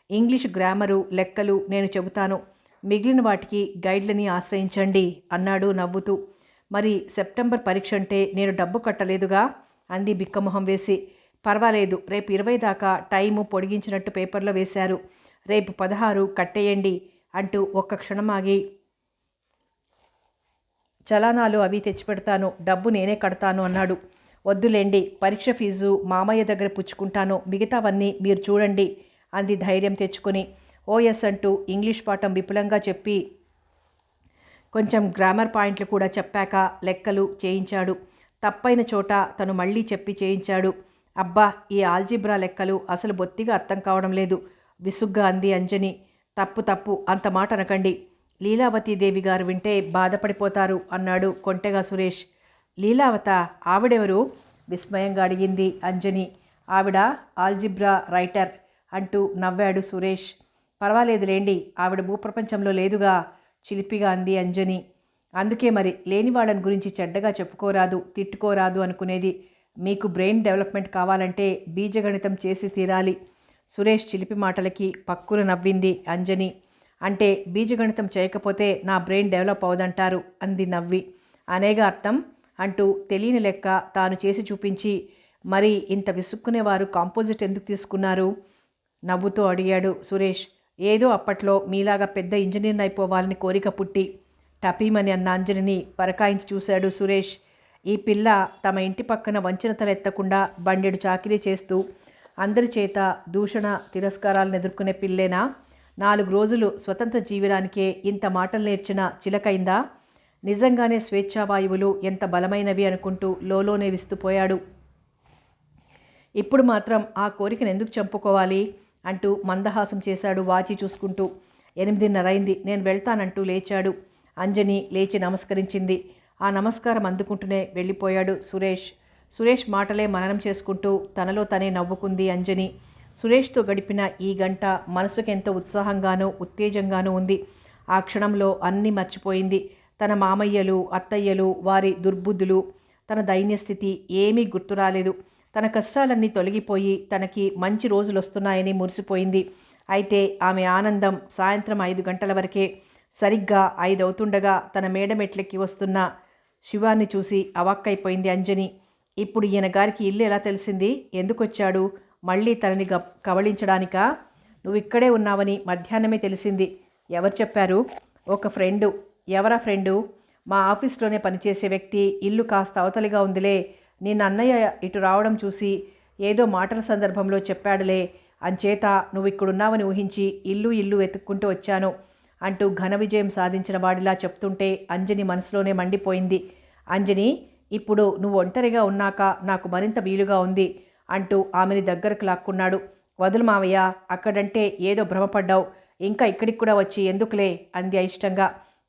ఇంగ్లీష్ గ్రామరు, లెక్కలు నేను చెబుతాను, మిగిలిన వాటికి గైడ్లని ఆశ్రయించండి అన్నాడు నవ్వుతూ. మరి సెప్టెంబర్ పరీక్ష అంటే నేను డబ్బు కట్టలేదుగా అంది బిక్కమొహం వేసి. పర్వాలేదు, రేపు 20 దాకా టైము పొడిగించినట్టు పేపర్లో వేశారు. రేపు 16 కట్టేయండి అంటూ ఒక్క క్షణం ఆగి, చలానాలు అవి తెచ్చిపెడతాను, డబ్బు నేనే కడతాను అన్నాడు. వద్దులేండి, పరీక్ష ఫీజు మామయ్య దగ్గర పుచ్చుకుంటాను, మిగతావన్నీ మీరు చూడండి అంది ధైర్యం తెచ్చుకొని. ఓఎస్ అంటూ ఇంగ్లీష్ పాఠం విపులంగా చెప్పి కొంచెం గ్రామర్ పాయింట్లు కూడా చెప్పాక లెక్కలు చేయించాడు. తప్పైన చోట తను మళ్ళీ చెప్పి చేయించాడు. అబ్బా, ఈ ఆల్జీబ్రా లెక్కలు అసలు బొత్తిగా అర్థం కావడం లేదు విసుగ్గా అంది అంజని. తప్పు, అంత మాట అనకండి, లీలావతీదేవి గారు వింటే బాధపడిపోతారు అన్నాడు కొంటెగా సురేష్. లీలావత? ఆవిడెవరు? విస్మయంగా అడిగింది అంజని. ఆవిడ ఆల్జిబ్రా రైటర్ అంటూ నవ్వాడు సురేష్. పర్వాలేదులేండి, ఆవిడ భూప్రపంచంలో లేదుగా చిలిపిగా అంది అంజని. అందుకే మరి లేని వాళ్ళని గురించి చెడ్డగా చెప్పుకోరాదు, తిట్టుకోరాదు అనుకునేది. మీకు బ్రెయిన్ డెవలప్మెంట్ కావాలంటే బీజగణితం చేసి తీరాలి. సురేష్ చిలిపి మాటలకి పక్కున నవ్వింది అంజని. అంటే బీజగణితం చేయకపోతే నా బ్రెయిన్ డెవలప్ అవదంటారు అంది నవ్వి. అనేగా అర్థం అంటూ తెలియని లెక్క తాను చేసి చూపించి, మరి ఇంత విసుక్కునేవారు కాంపోజిట్ ఎందుకు తీసుకున్నారు నవ్వుతూ అడిగాడు సురేష్. ఏదో అప్పట్లో మీలాగా పెద్ద ఇంజనీర్ని అయిపోవాలని కోరిక పుట్టి టపీమని అన్న అంజలిని పరకాయించి చూశాడు సురేష్. ఈ పిల్ల తమ ఇంటి పక్కన వంచిన తలెత్తకుండా బండెడు చాకిరీ చేస్తూ అందరి చేత దూషణ తిరస్కారాలను ఎదుర్కొనే పిల్లేనా? 4 రోజులు స్వతంత్ర జీవనానికే ఇంత మాటలు నేర్చిన చిలకైందా? నిజంగానే స్వేచ్ఛావాయువులు ఎంత బలమైనవి అనుకుంటూ లోలోనే విస్తుపోయాడు. ఇప్పుడు మాత్రం ఆ కోరికను ఎందుకు చంపుకోవాలి అంటూ మందహాసం చేశాడు వాచి చూసుకుంటూ. 8:30 అయింది, నేను వెళ్తానంటూ లేచాడు. అంజని లేచి నమస్కరించింది. ఆ నమస్కారం అందుకుంటూనే వెళ్ళిపోయాడు సురేష్. సురేష్ మాటలే మననం చేసుకుంటూ తనలో తనే నవ్వుకుంది అంజని. సురేష్తో గడిపిన ఈ గంట మనసుకెంతో ఉత్సాహంగానూ ఉత్తేజంగానూ ఉంది. ఆ క్షణంలో అన్నీ మర్చిపోయింది. తన మామయ్యలు, అత్తయ్యలు, వారి దుర్బుద్ధులు, తన దైన్యస్థితి ఏమీ గుర్తురాలేదు. తన కష్టాలన్నీ తొలగిపోయి తనకి మంచి రోజులు వస్తున్నాయని మురిసిపోయింది. అయితే ఆమె ఆనందం సాయంత్రం 5 గంటల వరకే. సరిగ్గా 5 అవుతుండగా తన మేడమెట్లెక్కి వస్తున్న శివాన్ని చూసి అవాక్కైపోయింది అంజని. ఇప్పుడు ఈయన గారికి ఇల్లు ఎలా తెలిసింది? ఎందుకొచ్చాడు? మళ్ళీ తనని కవళించడానికా? నువ్వు ఇక్కడే ఉన్నావని మధ్యాహ్నమే తెలిసింది. ఎవరు చెప్పారు? ఒక ఫ్రెండు. ఎవరా ఫ్రెండు? మా ఆఫీస్లోనే పనిచేసే వ్యక్తి. ఇల్లు కాస్త అవతలిగా ఉందిలే. నిన్న అన్నయ్య ఇటు రావడం చూసి ఏదో మాటల సందర్భంలో చెప్పాడులే. అంచేత నువ్వు ఇక్కడున్నావని ఊహించి ఇల్లు వెతుక్కుంటూ వచ్చాను అంటూ ఘన విజయం సాధించిన వాడిలా చెప్తుంటే అంజని మనసులోనే మండిపోయింది. అంజని, ఇప్పుడు నువ్వు ఒంటరిగా ఉన్నాక నాకు మరింత వీలుగా ఉంది అంటూ ఆమెని దగ్గరకు లాక్కున్నాడు. వదులు మావయ్య, అక్కడంటే ఏదో భ్రమపడ్డావు. ఇంకా ఇక్కడికి కూడా వచ్చి ఎందుకులే అంది అయిష్టంగా.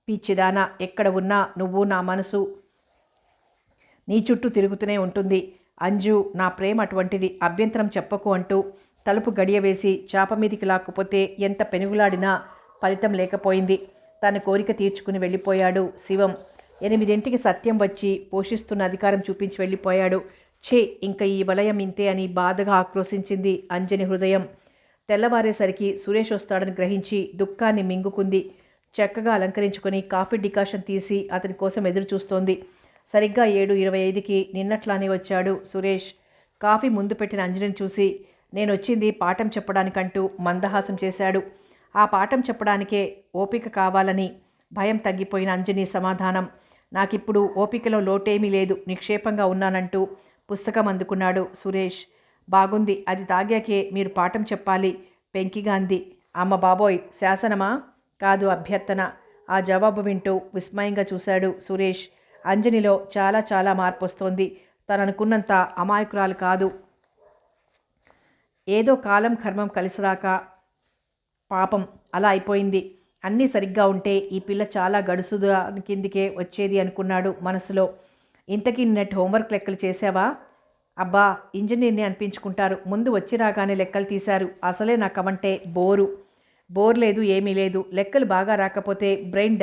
పిచ్చిదానా, ఎక్కడ ఉన్నా నువ్వు నా మనసు నీ చుట్టూ తిరుగుతూనే ఉంటుంది. అంజు, నా ప్రేమ అటువంటిది, అభ్యంతరం చెప్పకు అంటూ తలుపు గడియ వేసి చాప మీదికి లాక్కుపోతే ఎంత పెనుగులాడినా ఫలితం లేకపోయింది. తన కోరిక తీర్చుకుని వెళ్ళిపోయాడు శివం. 8ంటికి సత్యం వచ్చి పోషిస్తున్న అధికారం చూపించి వెళ్ళిపోయాడు. ఛే, ఇంకా ఈ వలయం ఇంతే అని బాధగా ఆక్రోశించింది అంజని హృదయం. తెల్లవారేసరికి సురేష్ వస్తాడని గ్రహించి దుఃఖాన్ని మింగుకుంది. చక్కగా అలంకరించుకొని కాఫీ డికాషన్ తీసి అతని కోసం ఎదురు చూస్తోంది. సరిగ్గా 7:25కి నిన్నట్లానే వచ్చాడు సురేష్. కాఫీ ముందు పెట్టిన అంజనిని చూసి, నేనొచ్చింది పాఠం చెప్పడానికంటూ మందహాసం చేశాడు. ఆ పాఠం చెప్పడానికే ఓపిక కావాలని భయం తగ్గిపోయిన అంజని సమాధానం. నాకిప్పుడు ఓపికలో లోటేమీ లేదు, నిక్షేపంగా ఉన్నానంటూ పుస్తకం అందుకున్నాడు సురేష్. బాగుంది, అది తాగాకే మీరు పాఠం చెప్పాలి పెంకిగా అంది. అమ్మ బాబోయ్, శాసనమా? కాదు, అభ్యర్థన. ఆ జవాబు వింటూ విస్మయంగా చూశాడు సురేష్. అంజనిలో చాలా చాలా మార్పు వస్తోంది. తననుకున్నంత అమాయకురాలు కాదు. ఏదో కాలం కర్మం కలిసిరాక పాపం అలా అయిపోయింది. అన్నీ సరిగ్గా ఉంటే ఈ పిల్ల చాలా గడుసుదా కిందికే వచ్చేది అనుకున్నాడు మనసులో. ఇంతకీ నిన్నటి హోంవర్క్ లెక్కలు చేసావా? అబ్బా, ఇంజనీర్ని అనిపించుకుంటారు, ముందు వచ్చి రాగానే లెక్కలు తీశారు. అసలే నాకవంటే బోర్ లేదు, ఏమీ లేదు. లెక్కలు బాగా రాకపోతే బ్రెయిన్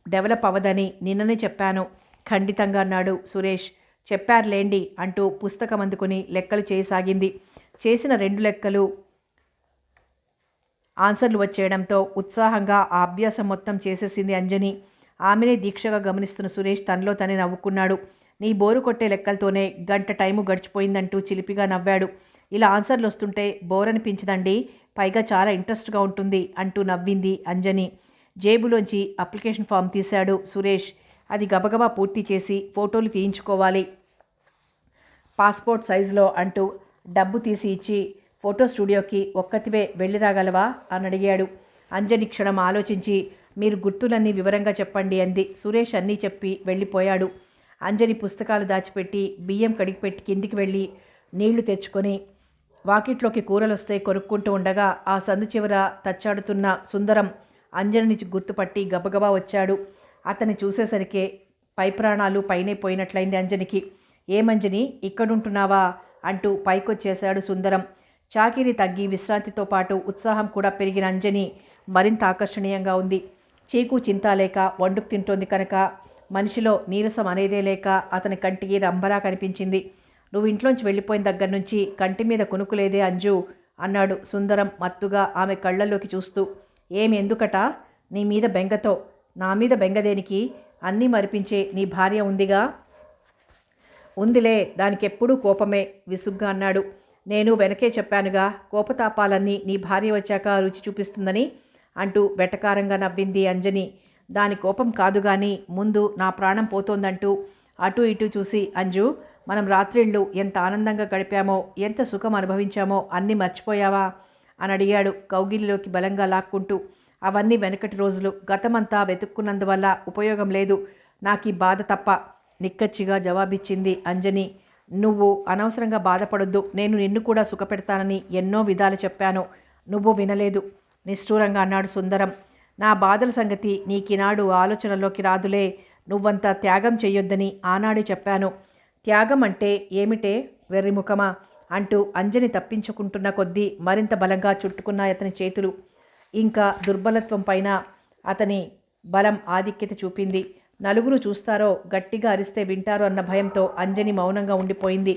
డెవలప్ అవ్వదని నిన్ననే చెప్పాను ఖండితంగా అన్నాడు సురేష్. చెప్పారులేండి అంటూ పుస్తకం అందుకుని లెక్కలు చేయసాగింది. చేసిన 2 లెక్కలు ఆన్సర్లు వచ్చేయడంతో ఉత్సాహంగా ఆ అభ్యాసం మొత్తం చేసేసింది అంజని. ఆమెనే దీక్షగా గమనిస్తున్న సురేష్ తనలో తనే నవ్వుకున్నాడు. నీ బోరు కొట్టే లెక్కలతోనే గంట టైము గడిచిపోయిందంటూ చిలిపిగా నవ్వాడు. ఇలా ఆన్సర్లు వస్తుంటే బోర్ అనిపించదండి, పైగా చాలా ఇంట్రెస్ట్గా ఉంటుంది అంటూ నవ్వింది అంజని. జేబులోంచి అప్లికేషన్ ఫామ్ తీశాడు సురేష్. అది గబగబా పూర్తి చేసి ఫోటోలు తీయించుకోవాలి పాస్పోర్ట్ సైజులో అంటూ డబ్బు తీసి ఇచ్చి, ఫోటో స్టూడియోకి ఒక్కతివే వెళ్ళి రాగలవా అని అడిగాడు. అంజని క్షణం ఆలోచించి, మీరు గుర్తులన్నీ వివరంగా చెప్పండి అంది. సురేష్ అన్నీ చెప్పి వెళ్ళిపోయాడు. అంజని పుస్తకాలు దాచిపెట్టి బియ్యం కడిగిపెట్టి కిందికి వెళ్ళి నీళ్లు తెచ్చుకొని వాకిట్లోకి కూరలొస్తే కొరుక్కుంటూ ఉండగా ఆ సందు చివర తచ్చాడుతున్న సుందరం అంజనిని గుర్తుపట్టి గబగబా వచ్చాడు. అతన్ని చూసేసరికే పై ప్రాణాలు పైనే పోయినట్లయింది అంజనికి. ఏమంజని, ఇక్కడుంటున్నావా అంటూ పైకొచ్చేశాడు సుందరం. చాకిరీ తగ్గి విశ్రాంతితో పాటు ఉత్సాహం కూడా పెరిగిన అంజని మరింత ఆకర్షణీయంగా ఉంది. చీకు చింత లేక వండుకు తింటోంది కనుక మనిషిలో నీరసం అనేదే లేక అతని కంటికి రంభలా కనిపించింది. నువ్వు ఇంట్లోంచి వెళ్ళిపోయిన దగ్గర నుంచి కంటి మీద కునుకులేదే అంజు అన్నాడు సుందరం మత్తుగా ఆమె కళ్ళల్లోకి చూస్తూ. ఏమి, ఎందుకట? నీ మీద బెంగతో. నా మీద బెంగదేనికి? అన్నీ మరిపించే నీ భార్య ఉందిగా. ఉందిలే, దానికెప్పుడూ కోపమే విసుగ్గా అన్నాడు. నేను వెనకే చెప్పానుగా, కోపతాపాలన్నీ నీ భార్య వచ్చాక రుచి చూపిస్తుందని అంటూ వెటకారంగా నవ్వింది అంజని. దాని కోపం కాదు గాని ముందు నా ప్రాణం పోతోందంటూ అటు ఇటు చూసి, అంజు, మనం రాత్రిళ్ళు ఎంత ఆనందంగా గడిపామో, ఎంత సుఖం అనుభవించామో అన్నీ మర్చిపోయావా అని అడిగాడు కౌగిలిలోకి బలంగా లాక్కుంటూ. అవన్నీ వెనకటి రోజులు, గతమంతా వెతుక్కున్నందువల్ల ఉపయోగం లేదు, నాకు ఈ బాధ తప్ప నిక్కచ్చిగా జవాబిచ్చింది అంజని. నువ్వు అనవసరంగా బాధపడొద్దు. నేను నిన్ను కూడా సుఖపెడతానని ఎన్నో విధాలు చెప్పాను. నువ్వు వినలేదు నిష్ఠూరంగా అన్నాడు సుందరం. నా బాధల సంగతి నీకినాడు ఆలోచనలోకి రాదులే. నువ్వంత త్యాగం చెయ్యొద్దని ఆనాడే చెప్పాను. త్యాగం అంటే ఏమిటే వెర్రిముఖమా అంటూ అంజని తప్పించుకుంటున్న కొద్దీ మరింత బలంగా చుట్టుకున్నాయి అతని చేతులు. ఇంకా దుర్బలత్వం పైన అతని బలం ఆధిక్యత చూపింది. నలుగురు చూస్తారో, గట్టిగా అరిస్తే వింటారో అన్న భయంతో అంజని మౌనంగా ఉండిపోయింది.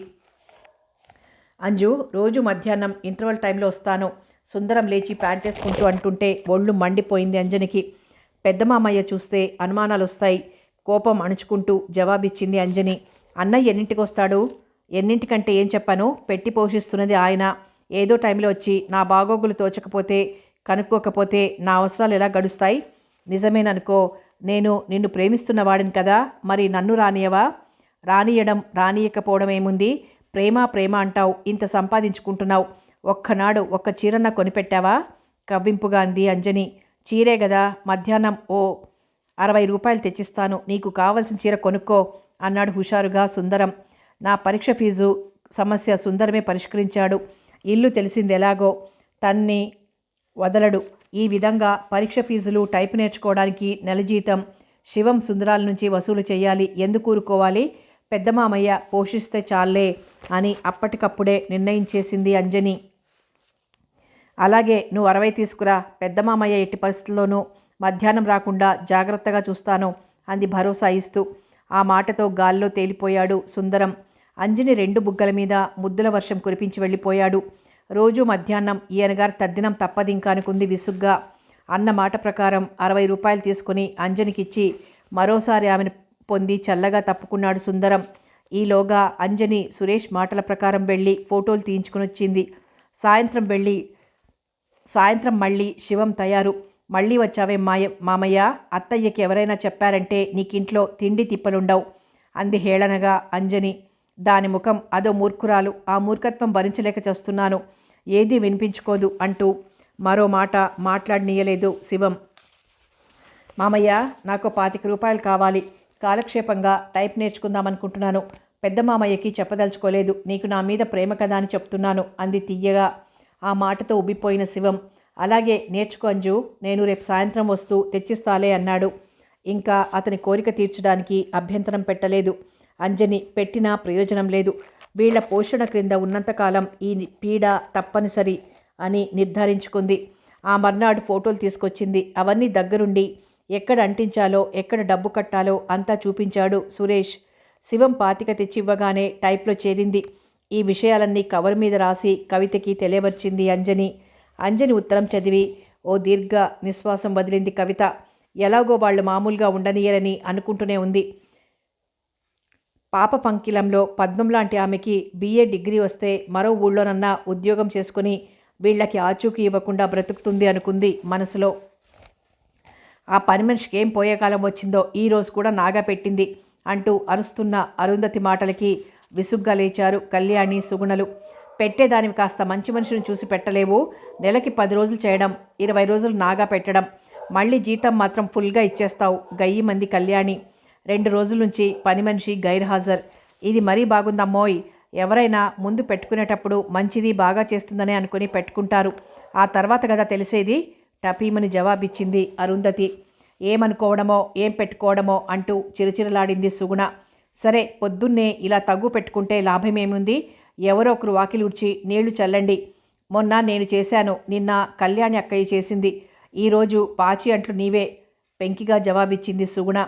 అంజు, రోజు మధ్యాహ్నం ఇంటర్వల్ టైంలో వస్తాను. సుందరం లేచి ప్యాంటేసుకుంటూ అంటుంటే ఒళ్ళు మండిపోయింది అంజనికి. పెద్ద మామయ్య చూస్తే అనుమానాలు వస్తాయి. కోపం అణుచుకుంటూ జవాబిచ్చింది అంజని. అన్నయ్య ఎన్నింటికి వస్తాడు? ఎన్నింటికంటే ఏం చెప్పాను? పెట్టి పోషిస్తున్నది ఆయన. ఏదో టైంలో వచ్చి నా బాగోగులు తోచకపోతే, కనుక్కోకపోతే నా అవసరాలు ఎలా గడుస్తాయి? నిజమేననుకో, నేను నిన్ను ప్రేమిస్తున్న వాడిని కదా, మరి నన్ను రానియవా? రానియడం రానియకపోవడం ఏముంది? ప్రేమ ప్రేమ అంటావు, ఇంత సంపాదించుకుంటున్నావు. ఒక్కనాడు ఒక్క చీరన్న కొనిపెట్టావా? కవ్వింపుగా అంది అంజని. చీరే గదా, మధ్యాహ్నం ఓ 60 రూపాయలు తెచ్చిస్తాను, నీకు కావలసిన చీర కొనుక్కో అన్నాడు హుషారుగా సుందరం. నా పరీక్ష ఫీజు సమస్య సుందరమే పరిష్కరించాడు. ఇల్లు తెలిసింది ఎలాగో తన్ని వదలడు. ఈ విధంగా పరీక్ష ఫీజులు, టైపు నేర్చుకోవడానికి నెల జీతం శివం సుందరాల నుంచి వసూలు చేయాలి. ఎందుకు ఊరుకోవాలి? పెద్ద మామయ్య పోషిస్తే చాలే అని అప్పటికప్పుడే నిర్ణయించేసింది అంజని. అలాగే, నువ్వు 60 తీసుకురా. పెద్ద మామయ్య ఎట్టి పరిస్థితుల్లోనూ మధ్యాహ్నం రాకుండా జాగ్రత్తగా చూస్తాను అంది భరోసా ఇస్తూ. ఆ మాటతో గాల్లో తేలిపోయాడు సుందరం. అంజని 2 బుగ్గల మీద ముద్దుల వర్షం కురిపించి వెళ్ళిపోయాడు. రోజు మధ్యాహ్నం ఈయనగారు తద్దినం తప్పదింకా అనుకుంది విసుగ్గా. అన్న మాట ప్రకారం 60 రూపాయలు తీసుకుని అంజనికిచ్చి మరోసారి ఆమెను పొంది చల్లగా తప్పుకున్నాడు సుందరం. ఈలోగా అంజని సురేష్ మాటల ప్రకారం వెళ్ళి ఫోటోలు తీయించుకుని వచ్చింది. సాయంత్రం మళ్ళీ శివం తయారు. మళ్ళీ వచ్చావే మామయ్య, అత్తయ్యకి ఎవరైనా చెప్పారంటే నీకింట్లో తిండి తిప్పలుండవు అంది హేళనగా అంజని. దాని ముఖం అదో మూర్ఖురాలు, ఆ మూర్ఖత్వం భరించలేక చేస్తున్నాను, ఏదీ వినిపించుకోదు అంటూ మరో మాట మాట్లాడనీయలేదు శివం. మామయ్య, నాకు 25 రూపాయలు కావాలి. కాలక్షేపంగా టైప్ నేర్చుకుందామనుకుంటున్నాను. పెద్ద మామయ్యకి చెప్పదలుచుకోలేదు. నీకు నా మీద ప్రేమ కదా అని చెప్తున్నాను అంది తీయగా. ఆ మాటతో ఉబ్బిపోయిన శివం, అలాగే నేర్చుకో అంజు, నేను రేపు సాయంత్రం వస్తూ తెచ్చిస్తాలే అన్నాడు. ఇంకా అతని కోరిక తీర్చడానికి అభ్యంతరం పెట్టలేదు అంజని. పెట్టినా ప్రయోజనం లేదు. వీళ్ల పోషణ క్రింద ఉన్నంతకాలం ఈ పీడ తప్పనిసరి అని నిర్ధారించుకుంది. ఆ మర్నాడు ఫోటోలు తీసుకొచ్చింది. అవన్నీ దగ్గరుండి ఎక్కడ అంటించాలో, ఎక్కడ డబ్బు కట్టాలో అంతా చూపించాడు సురేష్. శివం 25 తెచ్చివ్వగానే టైప్లో చేరింది. ఈ విషయాలన్నీ కవర్ మీద రాసి కవితకి తెలియవర్చింది అంజని. అంజని ఉత్తరం చదివి ఓ దీర్ఘ నిశ్వాసం వదిలింది కవిత. ఎలాగో వాళ్ళు మామూలుగా ఉండనీయరని అనుకుంటూనే ఉంది. పాప పంకిలంలో పద్మం లాంటి ఆమెకి BA డిగ్రీ వస్తే మరో ఊళ్ళోనన్నా ఉద్యోగం చేసుకుని వీళ్ళకి ఆచూకీ ఇవ్వకుండా బ్రతుకుతుంది అనుకుంది మనసులో. ఆ పని మనిషికి ఏం పోయే కాలం వచ్చిందో, ఈరోజు కూడా నాగా పెట్టింది అంటూ అరుస్తున్న అరుంధతి మాటలకి విసుగ్గా లేచారు కళ్యాణి, సుగుణలు. పెట్టేదానివి కాస్త మంచి మనిషిని చూసి పెట్టలేవు. నెలకి 10 రోజులు చేయడం, 20 రోజులు నాగా పెట్టడం, మళ్ళీ జీతం మాత్రం ఫుల్గా ఇచ్చేస్తావు. గయ్యి మంది కళ్యాణి. 2 రోజుల నుంచి పని మనిషి గైర్హాజర్. ఇది మరీ బాగుందమ్మోయ్. ఎవరైనా ముందు పెట్టుకునేటప్పుడు మంచిది, బాగా చేస్తుందనే అనుకుని పెట్టుకుంటారు. ఆ తర్వాత కదా తెలిసేది టపీమని జవాబిచ్చింది అరుంధతి. ఏమనుకోవడమో, ఏం పెట్టుకోవడమో అంటూ చిరచిరలాడింది సుగుణ. సరే, పొద్దున్నే ఇలా తగ్గు పెట్టుకుంటే లాభమేముంది? ఎవరో ఒకరు వాకిలి ఉడ్చి నీళ్లు చల్లండి. మొన్న నేను చేశాను, నిన్న కళ్యాణి అక్కయ్య చేసింది, ఈరోజు పాచి అంట్లు నీవే పెంకిగా జవాబిచ్చింది సుగుణ.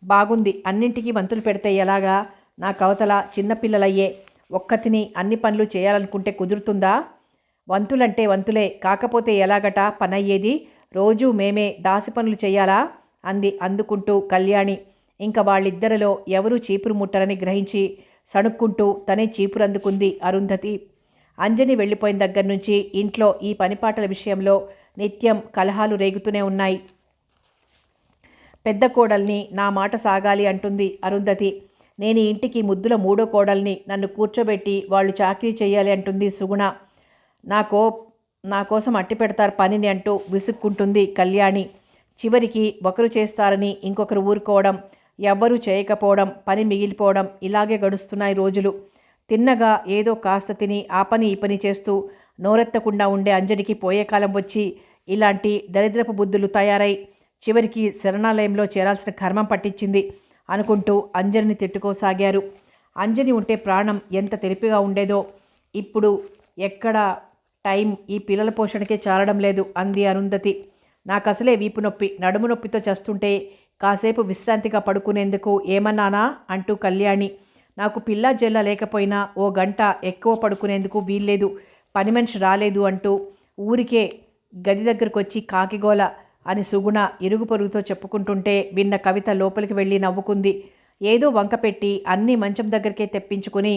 బాగుంది, అన్నింటికీ వంతులు పెడితే ఎలాగా? నా కవతల చిన్నపిల్లలయ్యే. ఒక్కతిని అన్ని పనులు చేయాలనుకుంటే కుదురుతుందా? వంతులంటే వంతులే, కాకపోతే ఎలాగట పనయ్యేది? రోజూ మేమే దాసి పనులు చేయాలా అంది అందుకుంటూ కళ్యాణి. ఇంకా వాళ్ళిద్దరిలో ఎవరూ చీపురు ముట్టరని గ్రహించి సణుక్కుంటూ తనే చీపురు అందుకుంది అరుంధతి. అంజని వెళ్ళిపోయిన దగ్గర నుంచి ఇంట్లో ఈ పనిపాటల విషయంలో నిత్యం కలహాలు రేగుతూనే ఉన్నాయి. పెద్ద కోడల్ని నా మాట సాగాలి అంటుంది అరుంధతి. నేను ఈ ఇంటికి ముద్దుల 3వ కోడల్ని, నన్ను కూర్చోబెట్టి వాళ్ళు చాకరీ చేయాలి అంటుంది సుగుణ. నా కోసం అట్టి పెడతారు పనిని అంటూ విసుక్కుంటుంది కళ్యాణి. చివరికి ఒకరు చేస్తారని ఇంకొకరు ఊరుకోవడం, ఎవ్వరూ చేయకపోవడం, పని మిగిలిపోవడం, ఇలాగే గడుస్తున్నాయి రోజులు. తిన్నగా ఏదో కాస్త తిని ఆ పని ఈ పని చేస్తూ నోరెత్తకుండా ఉండే అంజనికి పోయే కాలం వచ్చి ఇలాంటి దరిద్రపు బుద్ధులు తయారై చివరికి శరణాలయంలో చేరాల్సిన కర్మం పట్టించింది అనుకుంటూ అంజలిని తిట్టుకోసాగారు. అంజని ఉంటే ప్రాణం ఎంత తెలిపిగా ఉండేదో, ఇప్పుడు ఎక్కడ టైం ఈ పిల్లల పోషణకే చాలడం లేదు అంది అరుంధతి. నాకసలే వీపు నొప్పి, నడుము నొప్పితో చస్తుంటే కాసేపు విశ్రాంతిగా పడుకునేందుకు ఏమన్నానా అంటూ కళ్యాణి. నాకు పిల్లా జల్ల లేకపోయినా ఓ గంట ఎక్కువ పడుకునేందుకు వీల్లేదు, పని మనిషి రాలేదు అంటూ ఊరికే గది దగ్గరకు వచ్చి కాకిగోల అని సుగుణ ఇరుగు పొరుగుతో చెప్పుకుంటుంటే విన్న కవిత లోపలికి వెళ్ళి నవ్వుకుంది. ఏదో వంక పెట్టి అన్నీ మంచం దగ్గరికే తెప్పించుకుని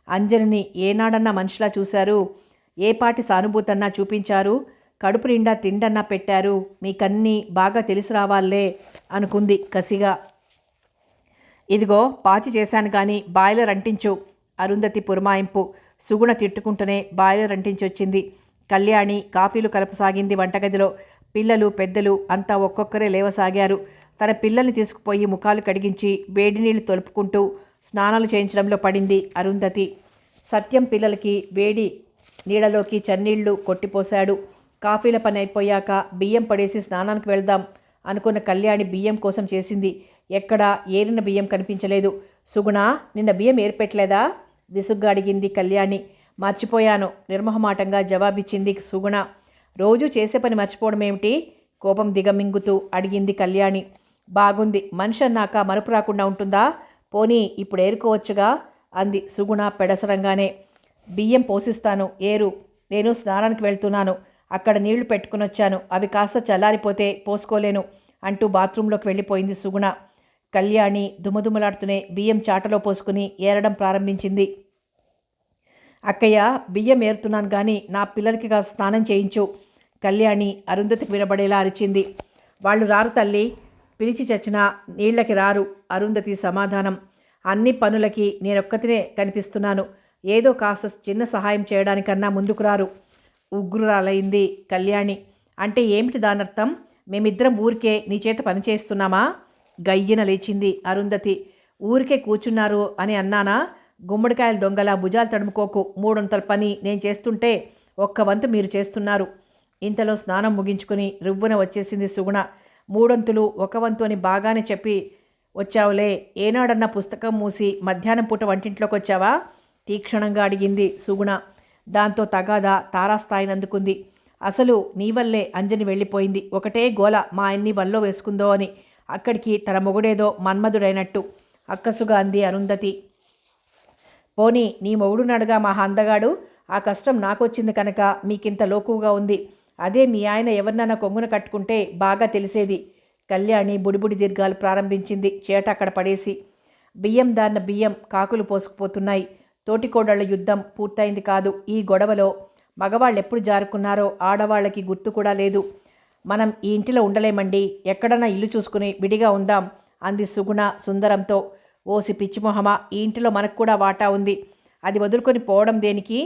అంజలిని ఏనాడన్నా మనిషిలా చూశారు, ఏపాటి సానుభూతన్నా చూపించారు, కడుపు నిండా తిండన్నా పెట్టారు, మీకన్నీ బాగా తెలిసి రావాలే అనుకుంది కసిగా. ఇదిగో పాచి చేశాను కానీ బాయిలర్ అంటించు అరుంధతి పురమాయింపు. సుగుణ తిట్టుకుంటూనే బాయిలర్ అంటించొచ్చింది. కళ్యాణి కాఫీలు కలపసాగింది వంటగదిలో. పిల్లలు పెద్దలు అంతా ఒక్కొక్కరే లేవసాగారు. తన పిల్లల్ని తీసుకుపోయి ముఖాలు కడిగించి వేడి నీళ్లు తొలుపుకుంటూ స్నానాలు చేయించడంలో పడింది అరుంధతి. సత్యం పిల్లలకి వేడి నీళ్ళలోకి చన్నీళ్లు కొట్టిపోశాడు. కాఫీల పని అయిపోయాక బియ్యం పడేసి స్నానానికి వెళ్దాం అనుకున్న కళ్యాణి బియ్యం కోసం చేసింది. ఎక్కడా ఏరిన బియ్యం కనిపించలేదు. సుగుణ, నిన్న బియ్యం ఏర్పెట్టలేదా విసుగ్గా అడిగింది కళ్యాణి. మర్చిపోయాను నిర్మోహమాటంగా జవాబిచ్చింది సుగుణ. రోజూ చేసే పని మర్చిపోవడం ఏమిటి కోపం దిగమింగుతూ అడిగింది కళ్యాణి. బాగుంది, మనిషి అన్నాక మరుపు రాకుండా ఉంటుందా, పోనీ ఇప్పుడు ఏరుకోవచ్చుగా అంది సుగుణ పెడసరంగానే. బియ్యం పోసిస్తాను ఏరు, నేను స్నానానికి వెళ్తున్నాను, అక్కడ నీళ్లు పెట్టుకుని వచ్చాను, అవి కాస్త చల్లారిపోతే పోసుకోలేను అంటూ బాత్రూంలోకి వెళ్ళిపోయింది సుగుణ. కళ్యాణి దుమదుమలాడుతూనే బియ్యం చాటలో పోసుకుని ఏరడం ప్రారంభించింది. అక్కయ్య, బియ్యం ఏరుతున్నాను కానీ నా పిల్లలకి కాస్త స్నానం చేయించు కళ్యాణి అరుంధతికి వినబడేలా అరిచింది. వాళ్ళు రారు తల్లి, పిలిచి చచ్చినా నీళ్లకి రారు అరుంధతి సమాధానం. అన్ని పనులకి నేనొక్కతినే కనిపిస్తున్నాను, ఏదో కాస్త చిన్న సహాయం చేయడానికన్నా ముందుకు రారు ఉగ్రురాలైంది కళ్యాణి. అంటే ఏమిటి దానర్థం, మేమిద్దరం ఊరికే నీ చేత పని చేస్తున్నామా గయ్యన లేచింది అరుంధతి. ఊరికే కూర్చున్నారు అని అన్నానా, గుమ్మడికాయల దొంగలా భుజాలు తడుముకోకు, 300 పని నేను చేస్తుంటే ఒక్క వంతు మీరు చేస్తున్నారు. ఇంతలో స్నానం ముగించుకుని రువ్వున వచ్చేసింది సుగుణ. 3 1 వంతు అని బాగానే చెప్పి వచ్చావులే, ఏనాడన్నా పుస్తకం మూసి మధ్యాహ్నం పూట వంటింట్లోకి వచ్చావా తీక్షణంగా అడిగింది సుగుణ. దాంతో తగాదా తారాస్థాయిని అందుకుంది. అసలు నీ వల్లే అంజని వెళ్ళిపోయింది, ఒకటే గోల మా ఆయన్ని వల్లో వేసుకుందో అని. అక్కడికి తన మొగుడేదో మన్మధుడైనట్టు అక్కసుగా అంది అరుంధతి. పోనీ నీ మొగుడునడుగా మా అందగాడు, ఆ కష్టం నాకొచ్చింది కనుక మీకింత లోకుగా ఉంది, అదే మీ ఆయన ఎవరినైనా కొంగున కట్టుకుంటే బాగా తెలిసేది కళ్యాణి బుడిబుడి దీర్ఘాలు ప్రారంభించింది చేట అక్కడ పడేసి. బియ్యం దాన్న బియ్యం కాకులు పోసుకుపోతున్నాయి. తోటికోడళ్ల యుద్ధం పూర్తయింది కాదు. ఈ గొడవలో మగవాళ్ళు ఎప్పుడు జారుకున్నారో ఆడవాళ్ళకి గుర్తు కూడా లేదు. మనం ఈ ఇంటిలో ఉండలేమండి, ఎక్కడన్నా ఇల్లు చూసుకుని విడిగా ఉందాం అంది సుగుణ సుందరంతో. ఓసి పిచ్చిమొహమా, ఈ ఇంటిలో మనకు కూడా వాటా ఉంది, అది వదులుకొని పోవడం దేనికి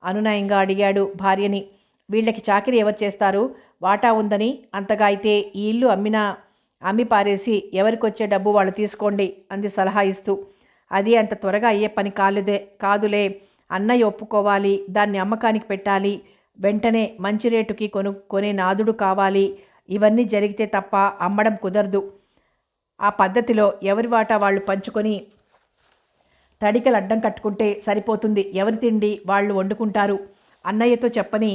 అనునయంగా అడిగాడు భార్యని. వీళ్ళకి చాకిరీ ఎవరు చేస్తారు, వాటా ఉందని అంతగా అయితే ఈ ఇల్లు అమ్మి పారేసి ఎవరికొచ్చే డబ్బు వాళ్ళు తీసుకోండి అంది సలహా ఇస్తూ. అది అంత త్వరగా అయ్యే పని కాదులే, అన్నయ్య ఒప్పుకోవాలి, దాన్ని అమ్మకానికి పెట్టాలి, వెంటనే మంచి రేటుకి కొనే నాదుడు కావాలి, ఇవన్నీ జరిగితే తప్ప అమ్మడం కుదరదు. ఆ పద్ధతిలో ఎవరి వాటా వాళ్ళు పంచుకొని తడికలు అడ్డం కట్టుకుంటే సరిపోతుంది, ఎవరి తిండి వాళ్ళు వండుకుంటారు. అన్నయ్యతో చెప్పని,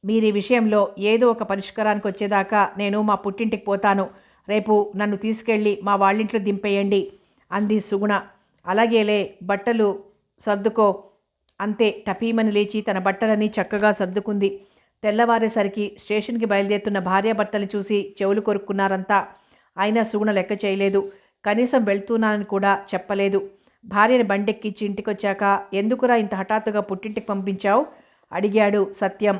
మీరు ఈ విషయంలో ఏదో ఒక పరిష్కారానికి వచ్చేదాకా నేను మా పుట్టింటికి పోతాను, రేపు నన్ను తీసుకెళ్ళి మా వాళ్ళింట్లో దింపేయండి అంది సుగుణ. అలాగేలే, బట్టలు సర్దుకో అంతే టపీమని లేచి తన బట్టలని చక్కగా సర్దుకుంది. తెల్లవారేసరికి స్టేషన్కి బయలుదేరుతున్న భార్యాభర్తలు చూసి చెవులు కొరుక్కున్నారంతా. అయినా సుగుణ లెక్క చేయలేదు, కనీసం వెళ్తున్నానని కూడా చెప్పలేదు. భార్యని బండెక్కించి ఇంటికొచ్చాక ఎందుకురా ఇంత హఠాత్తుగా పుట్టింటికి పంపించావు అడిగాడు సత్యం.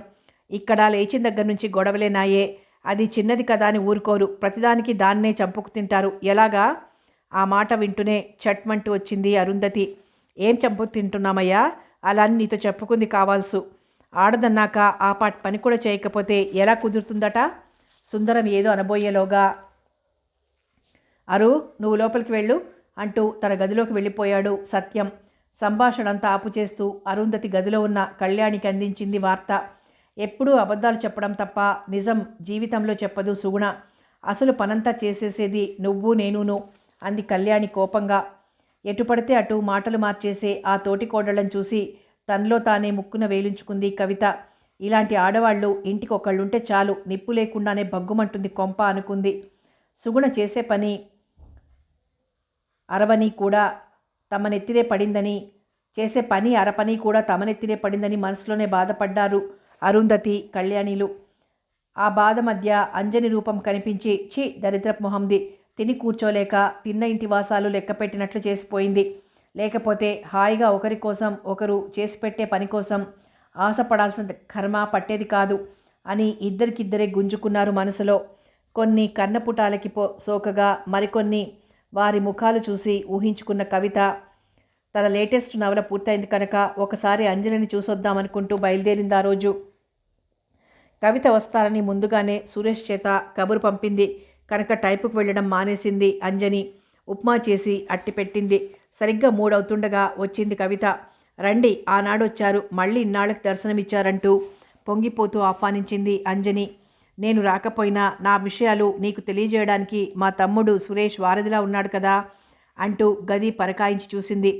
ఇక్కడ లేచిన దగ్గర నుంచి గొడవలేనాయే, అది చిన్నది కదా అని ఊరుకోరు, ప్రతిదానికి దాన్నే చంపుకు తింటారు, ఎలాగా ఆ మాట వింటూనే చట్మంటూ వచ్చింది అరుంధతి. ఏం చంపుకు తింటున్నామయ్యా, అలా అని నీతో చెప్పుకుంది కావాల్సు, ఆడదన్నాక ఆ పాటి పని కూడా చేయకపోతే ఎలా కుదురుతుందట సుందరం ఏదో అనబోయేలోగా, అరు నువ్వు లోపలికి వెళ్ళు అంటూ తన గదిలోకి వెళ్ళిపోయాడు సత్యం. సంభాషణంతా ఆపుచేస్తూ అరుంధతి గదిలో ఉన్న కళ్యాణికి అందించింది వార్త. ఎప్పుడూ అబద్ధాలు చెప్పడం తప్ప నిజం జీవితంలో చెప్పదు సుగుణ. అసలు పనంతా చేసేసేది నువ్వు నేనును అంది కళ్యాణి కోపంగా. ఎటు పడితే అటు మాటలు మార్చేసే ఆ తోటి కోడళ్ళను చూసి తనలో తానే ముక్కున వేలుంచుకుంది కవిత. ఇలాంటి ఆడవాళ్ళు ఇంటికి ఒకళ్ళుంటే చాలు, నిప్పు లేకుండానే బగ్గుమంటుంది కొంప అనుకుంది. సుగుణ చేసే పని అరవని కూడా తమ నెత్తినే పడిందని, చేసే పని అరపని కూడా తమ నెత్తినే పడిందని మనసులోనే బాధపడ్డారు అరుంధతి కళ్యాణిలు. ఆ బాధ మధ్య అంజని రూపం కనిపించి ఛీ దరిద్రపు మొహంది, తిని కూర్చోలేక తిన్న ఇంటి వాసాలు లెక్కపెట్టినట్లు చేసిపోయింది. లేకపోతే హాయిగా ఒకరి కోసం ఒకరు చేసి పెట్టే పని కోసం ఆశపడాల్సిన కర్మ పట్టేది కాదు అని ఇద్దరికిద్దరే గుంజుకున్నారు మనసులో. కొన్ని కన్నపుటాలకి సోకగా, మరికొన్ని వారి ముఖాలు చూసి ఊహించుకున్న కవిత తన లేటెస్ట్ నవల పూర్తయింది కనుక ఒకసారి అంజలిని చూసొద్దామనుకుంటూ బయలుదేరింది ఆ రోజు. కవిత వస్తారని ముందుగానే సురేష్ చేత కబురు పంపింది కనుక టైపుకు వెళ్ళడం మానేసింది అంజని. ఉప్మా చేసి అట్టి పెట్టింది. సరిగ్గా 3 అవుతుండగా వచ్చింది కవిత. రండి, ఆనాడొచ్చారు, మళ్ళీ ఇన్నాళ్ళకి దర్శనమిచ్చారంటూ పొంగిపోతూ ఆహ్వానించింది అంజని. నేను రాకపోయినా నా విషయాలు నీకు తెలియజేయడానికి మా తమ్ముడు సురేష్ వారధిలా ఉన్నాడు కదా అంటూ గది పరకాయించి చూసింది.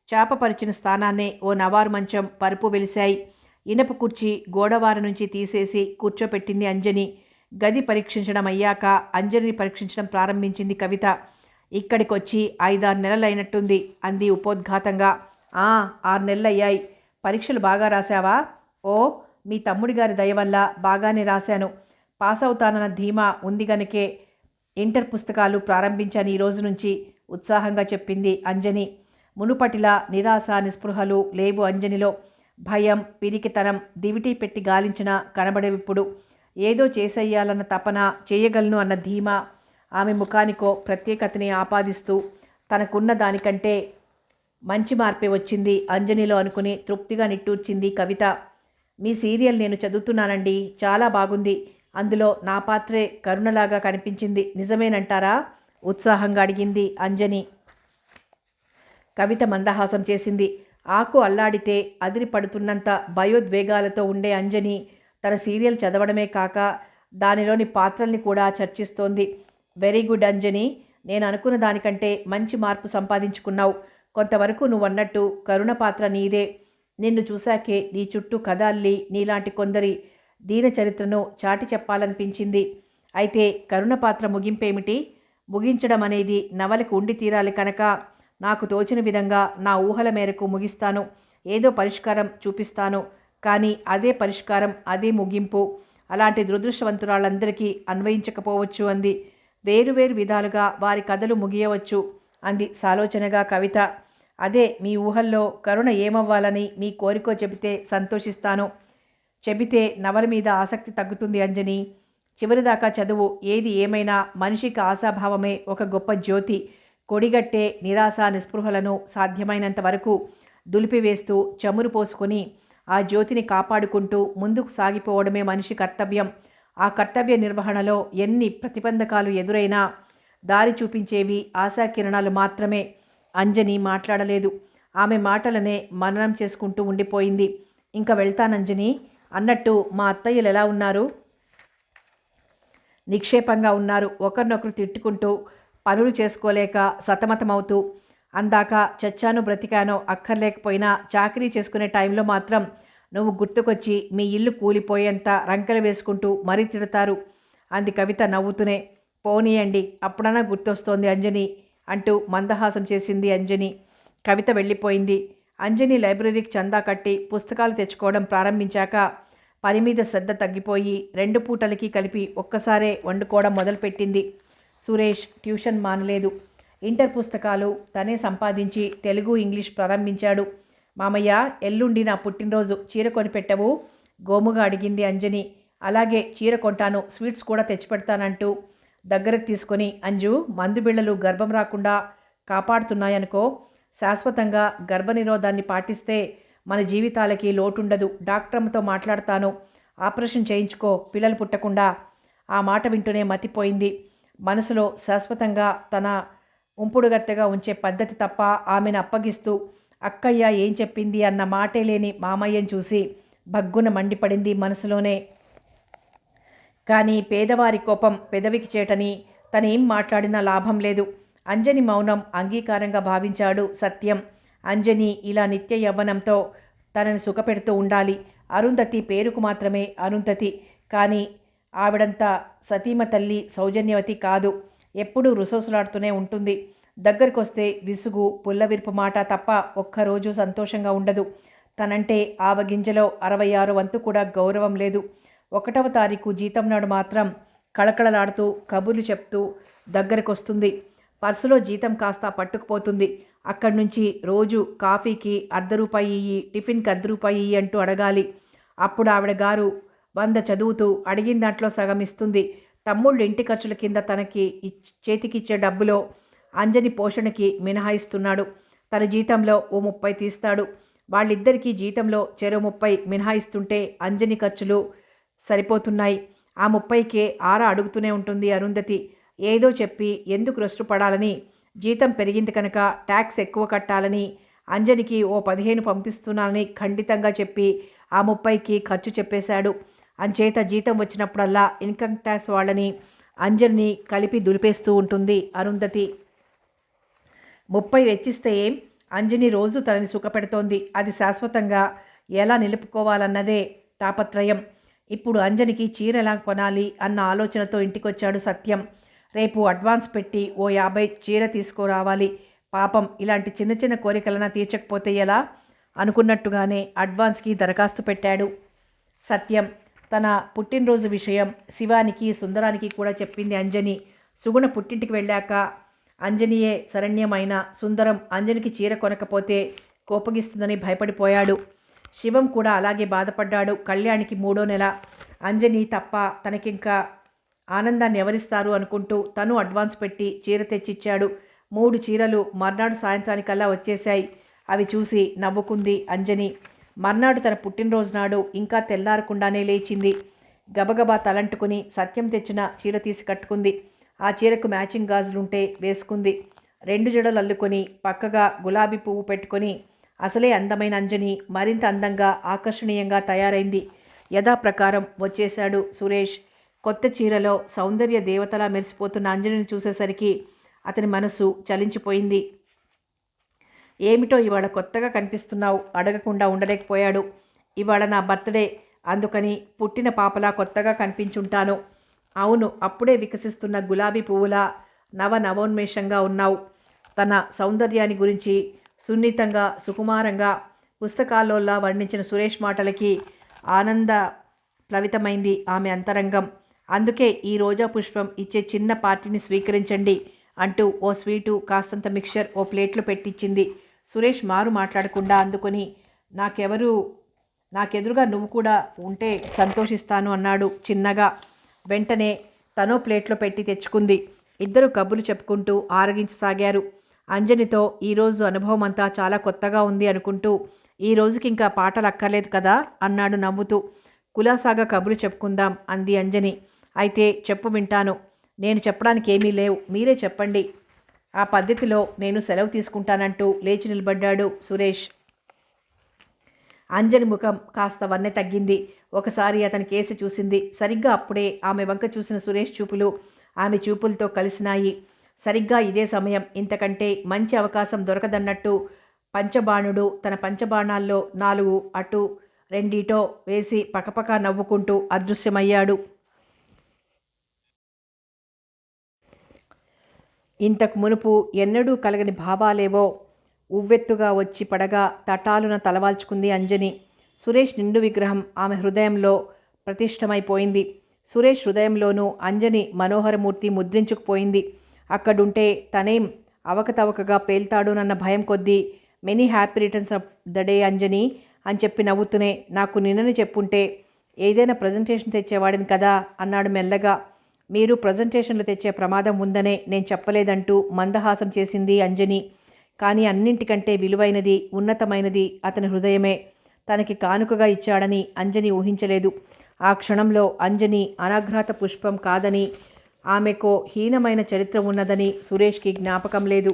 చాపపరిచిన స్థానాన్నే ఓ నవారు మంచం, పరుపు వెలిశాయి. ఇనప కుర్చీ గోడవార నుంచి తీసేసి కూర్చోపెట్టింది అంజని. గది పరీక్షించడం అయ్యాక అంజలిని పరీక్షించడం ప్రారంభించింది కవిత. ఇక్కడికొచ్చి 5-6 నెలలైనట్టుంది అంది ఉపోద్ఘాతంగా. 6 నెలలయ్యాయి. పరీక్షలు బాగా రాశావా? ఓ, మీ తమ్ముడి గారి దయ వల్ల బాగానే రాశాను. పాస్ అవుతానన్న ధీమా ఉంది గనకే ఇంటర్ పుస్తకాలు ప్రారంభించాను ఈ రోజు నుంచి ఉత్సాహంగా చెప్పింది అంజని. మునుపటిలా నిరాశ నిస్పృహలు లేవు అంజనిలో. భయం, పిరికితనం దివిటీ పెట్టి గాలించిన కనబడేవిప్పుడు. ఏదో చేసేయాలన్న తపన, చేయగలను అన్న ధీమా ఆమె ముఖానికో ప్రత్యేకతని ఆపాదిస్తూ తనకున్న దానికంటే మంచి మార్పే వచ్చింది అంజనిలో అనుకుని తృప్తిగా నిట్టూర్చింది కవిత. మీ సీరియల్ నేను చదువుతున్నానండి, చాలా బాగుంది. అందులో నా పాత్రే కరుణలాగా కనిపించింది, నిజమేనంటారా? ఉత్సాహంగా అడిగింది అంజని. కవిత మందహాసం చేసింది. ఆకు అల్లాడితే అదిరి పడుతున్నంత భయోద్వేగాలతో ఉండే అంజని తన సీరియల్ చదవడమే కాక దానిలోని పాత్రల్ని కూడా చర్చిస్తోంది. వెరీ గుడ్ అంజని, నేను అనుకున్న దానికంటే మంచి మార్పు సంపాదించుకున్నావు. కొంతవరకు నువ్వన్నట్టు కరుణ పాత్ర నీదే. నిన్ను చూశాకే నీ చుట్టూ కథ అల్లి నీలాంటి కొందరి దీన చరిత్రను చాటి చెప్పాలనిపించింది. అయితే కరుణ పాత్ర ముగింపేమిటి? ముగించడం అనేది నవలకు ఉండి తీరాలి కనుక నాకు తోచిన విధంగా నా ఊహల మేరకు ముగిస్తాను. ఏదో పరిష్కారం చూపిస్తాను, కానీ అదే పరిష్కారం, అదే ముగింపు అలాంటి దురదృష్టవంతురాళ్ళందరికీ అన్వయించకపోవచ్చు అంది. వేరువేరు విధాలుగా వారి కథలు ముగియవచ్చు అంది సాలోచనగా కవిత. అదే మీ ఊహల్లో కరుణ ఏమవ్వాలని మీ కోరికో చెబితే సంతోషిస్తాను. చెబితే నవల మీద ఆసక్తి తగ్గుతుంది అంజని. చివరిదాకా చదువు. ఏది ఏమైనా మనిషికి ఆశాభావమే ఒక గొప్ప జ్యోతి. కొడిగట్టే నిరాశ నిస్పృహలను సాధ్యమైనంత వరకు దులిపివేస్తూ చమురు పోసుకొని ఆ జ్యోతిని కాపాడుకుంటూ ముందుకు సాగిపోవడమే మనిషి కర్తవ్యం. ఆ కర్తవ్య నిర్వహణలో ఎన్ని ప్రతిబంధకాలు ఎదురైనా దారి చూపించేవి ఆశాకిరణాలు మాత్రమే. అంజని మాట్లాడలేదు. ఆమె మాటలనే మననం చేసుకుంటూ ఉండిపోయింది. ఇంకా వెళ్తానంజని. అన్నట్టు మా అత్తయ్యలు ఎలా ఉన్నారు? నిక్షేపంగా ఉన్నారు. ఒకరినొకరు తిట్టుకుంటూ పనులు చేసుకోలేక సతమతమవుతూ. అందాక చచ్చానో బ్రతికానో అక్కర్లేకపోయినా చాకరీ చేసుకునే టైంలో మాత్రం నువ్వు గుర్తుకొచ్చి మీ ఇల్లు కూలిపోయేంత రంకెలు వేసుకుంటూ మరీ తిడతారు అంది కవిత నవ్వుతూనే. పోనీయండి, అప్పుడన్నా గుర్తొస్తోంది అంజని అంటూ మందహాసం చేసింది అంజని. కవిత వెళ్ళిపోయింది. అంజని లైబ్రరీకి చందా కట్టి పుస్తకాలు తెచ్చుకోవడం ప్రారంభించాక పని మీద శ్రద్ధ తగ్గిపోయి 2 పూటలకి కలిపి ఒక్కసారే వండుకోవడం మొదలుపెట్టింది. సురేష్ ట్యూషన్ మానలేదు. ఇంటర్ పుస్తకాలు తనే సంపాదించి తెలుగు ఇంగ్లీష్ ప్రారంభించాడు. మామయ్య, ఎల్లుండి నా పుట్టినరోజు, చీర కొని పెట్టవు? గోముగా అడిగింది అంజని. అలాగే, చీర కొంటాను, స్వీట్స్ కూడా తెచ్చిపెడతానంటూ దగ్గరకు తీసుకొని, అంజు, మందు బిళ్ళలు గర్భం రాకుండా కాపాడుతున్నాయనుకో. శాశ్వతంగా గర్భనిరోధాన్ని పాటిస్తే మన జీవితాలకి లోటుండదు. డాక్టర్తో మాట్లాడతాను, ఆపరేషన్ చేయించుకో, పిల్లలు పుట్టకుండా. ఆ మాట వింటూనే మతిపోయింది. మనసులో శాశ్వతంగా తన ఉంపుడుగత్తెగా ఉంచే పద్ధతి తప్ప ఆమెను అప్పగిస్తూ అక్కయ్య ఏం చెప్పింది అన్న మాటే లేని మామయ్యను చూసి భగ్గున మండిపడింది మనసులోనే. కానీ పేదవారి కోపం పెదవికి చేటని తనేం మాట్లాడినా లాభం లేదు. అంజని మౌనం అంగీకారంగా భావించాడు సత్యం. అంజని ఇలా నిత్య యవ్వనంతో తనని సుఖపెడుతూ ఉండాలి. అరుంధతి పేరుకు మాత్రమే అరుంధతి, కానీ ఆవిడంతా సతీమ తల్లి సౌజన్యవతి కాదు. ఎప్పుడూ రుసోసులాడుతూనే ఉంటుంది. దగ్గరకొస్తే విసుగు, పుల్లవిరుపు మాట తప్ప ఒక్కరోజు సంతోషంగా ఉండదు. తనంటే ఆవగింజలో 66 వంతు కూడా గౌరవం లేదు. 1వ తారీఖు జీతం నాడు మాత్రం కళకళలాడుతూ కబుర్లు చెప్తూ దగ్గరకొస్తుంది. పర్సులో జీతం కాస్త పట్టుకుపోతుంది. అక్కడి నుంచి రోజు కాఫీకి ₹1 ఇయ్యి, టిఫిన్కి ₹1 ఇయ్యి అంటూ అడగాలి. అప్పుడు ఆవిడ గారు 100 చదువుతూ అడిగిన దాంట్లో సగం ఇస్తుంది. తమ్ముళ్ళు ఇంటి ఖర్చుల కింద తనకి చేతికిచ్చే డబ్బులో అంజని పోషణకి మినహాయిస్తున్నాడు. తన జీతంలో ఓ 30 తీస్తాడు. వాళ్ళిద్దరికీ జీతంలో చెరో 30 మినహాయిస్తుంటే అంజని ఖర్చులు సరిపోతున్నాయి. ఆ 30కే ఆరా అడుగుతూనే ఉంటుంది అరుంధతి. ఏదో చెప్పి ఎందుకు రొస్టు పడాలని, జీతం పెరిగింది కనుక ట్యాక్స్ ఎక్కువ కట్టాలని, అంజనికి ఓ 15 పంపిస్తున్నానని ఖండితంగా చెప్పి ఆ 30కి ఖర్చు చెప్పేశాడు. అంచేత జీతం వచ్చినప్పుడల్లా ఇన్కమ్ ట్యాక్స్ వాళ్ళని అంజలిని కలిపి దులిపేస్తూ ఉంటుంది అరుంధతి. 30 వెచ్చిస్తే ఏం, అంజని రోజు తనని సుఖపెడుతోంది. అది శాశ్వతంగా ఎలా నిలుపుకోవాలన్నదే తాపత్రయం. ఇప్పుడు అంజనికి చీర ఎలా కొనాలి అన్న ఆలోచనతో ఇంటికొచ్చాడు సత్యం. రేపు అడ్వాన్స్ పెట్టి ఓ 50 చీర తీసుకురావాలి. పాపం ఇలాంటి చిన్న చిన్న కోరికలన్నా తీర్చకపోతే ఎలా అనుకున్నట్టుగానే అడ్వాన్స్కి దరఖాస్తు పెట్టాడు సత్యం. తన పుట్టినరోజు విషయం శివానికి, సుందరానికి కూడా చెప్పింది అంజని. సుగుణ పుట్టింటికి వెళ్ళాక అంజనియే శరణ్యమైన సుందరం అంజనికి చీర కొనకపోతే కోపగిస్తుందని భయపడిపోయాడు. శివం కూడా అలాగే బాధపడ్డాడు. కళ్యాణికి 3వ నెల. అంజని తప్ప తనకింకా ఆనందాన్ని ఎవరిస్తారు అనుకుంటూ తను అడ్వాన్స్ పెట్టి చీర తెచ్చిచ్చాడు. 3 చీరలు మర్నాడు సాయంత్రానికల్లా వచ్చేశాయి. అవి చూసి నవ్వుకుంది అంజని. మర్నాడు తన పుట్టినరోజు నాడు ఇంకా తెల్లారకుండానే లేచింది. గబగబా తలంటుకుని సత్యం తెచ్చిన చీర తీసి కట్టుకుంది. ఆ చీరకు మ్యాచింగ్ గాజులుంటే వేసుకుంది. 2 జడలు అల్లుకొని పక్కగా గులాబీ పువ్వు పెట్టుకొని అసలే అందమైన అంజని మరింత అందంగా ఆకర్షణీయంగా తయారైంది. యథాప్రకారం వచ్చేశాడు సురేష్. కొత్త చీరలో సౌందర్య దేవతలా మెరిసిపోతున్న అంజనిని చూసేసరికి అతని మనసు చలించిపోయింది. ఏమిటో ఇవాళ కొత్తగా కనిపిస్తున్నావు అడగకుండా ఉండలేకపోయాడు. ఇవాళ నా బర్త్డే, అందుకని పుట్టిన పాపలా కొత్తగా కనిపించుంటాను. అవును, అప్పుడే వికసిస్తున్న గులాబీ పువ్వులా నవోన్మేషంగా ఉన్నావు. తన సౌందర్యాన్ని గురించి సున్నితంగా సుకుమారంగా పుస్తకాల్లోలా వర్ణించిన సురేష్ మాటలకి ఆనంద ప్లవితమైంది ఆమె అంతరంగం. అందుకే ఈ రోజా పుష్పం ఇచ్చే చిన్న పార్టీని స్వీకరించండి అంటూ ఓ స్వీటు, కాస్తంత మిక్చర్ ఓ ప్లేట్లో పెట్టించింది. సురేష్ మారు మాట్లాడకుండా అందుకొని నాకెదురుగా నువ్వు కూడా ఉంటే సంతోషిస్తాను అన్నాడు చిన్నగా. వెంటనే తనో ప్లేట్లో పెట్టి తెచ్చుకుంది. ఇద్దరు కబుర్లు చెప్పుకుంటూ ఆరగించసాగారు. అంజనితో ఈరోజు అనుభవం అంతా చాలా కొత్తగా ఉంది అనుకుంటూ, ఈ రోజుకి ఇంకా పాటలు అక్కర్లేదు కదా అన్నాడు నవ్వుతూ. కులాసాగా కబుర్లు చెప్పుకుందాం అంది అంజని. అయితే చెప్పు, వింటాను. నేను చెప్పడానికి ఏమీ లేవు, మీరే చెప్పండి. ఆ పద్ధతిలో నేను సెలవు తీసుకుంటానంటూ లేచి నిలబడ్డాడు సురేష్. అంజని ముఖం కాస్త వన్నె తగ్గింది. ఒకసారి అతని కేసి చూసింది. సరిగ్గా అప్పుడే ఆమె వంక చూసిన సురేష్ చూపులు ఆమె చూపులతో కలిసినాయి. సరిగ్గా ఇదే సమయం. ఇంతకంటే మంచి అవకాశం దొరకదన్నట్టు పంచబాణుడు తన పంచబాణాల్లో 4 అటు 2 వేసి పకపక నవ్వుకుంటూ అదృశ్యమయ్యాడు. ఇంతకు మునుపు ఎన్నడూ కలగని భావాలేవో ఉవ్వెత్తుగా వచ్చి పడగా తటాలున తలవాల్చుకుంది అంజని. సురేష్ నిండు విగ్రహం ఆమె హృదయంలో ప్రతిష్టమైపోయింది. సురేష్ హృదయంలోనూ అంజని మనోహరమూర్తి ముద్రించుకుపోయింది. అక్కడుంటే తనేం అవకతవకగా పేల్తాడోనన్న భయం కొద్దీ many happy returns of the day Anjani అని చెప్పి నవ్వుతూనే, నాకు నిన్నని చెప్పుంటే ఏదైనా ప్రజెంటేషన్ తెచ్చేవాడిని కదా అన్నాడు మెల్లగా. మీరు ప్రజెంటేషన్లు తెచ్చే ప్రమాదం ఉందనే నేను చెప్పలేదంటూ మందహాసం చేసింది అంజని. కానీ అన్నింటికంటే విలువైనది, ఉన్నతమైనది అతని హృదయమే. తనకి కానుకగా ఇచ్చాడని అంజని ఊహించలేదు. ఆ క్షణంలో అంజని అనాఘ్రాత పుష్పం కాదని, ఆమెకో హీనమైన చరిత్ర ఉన్నదని సురేష్కి జ్ఞాపకం లేదు.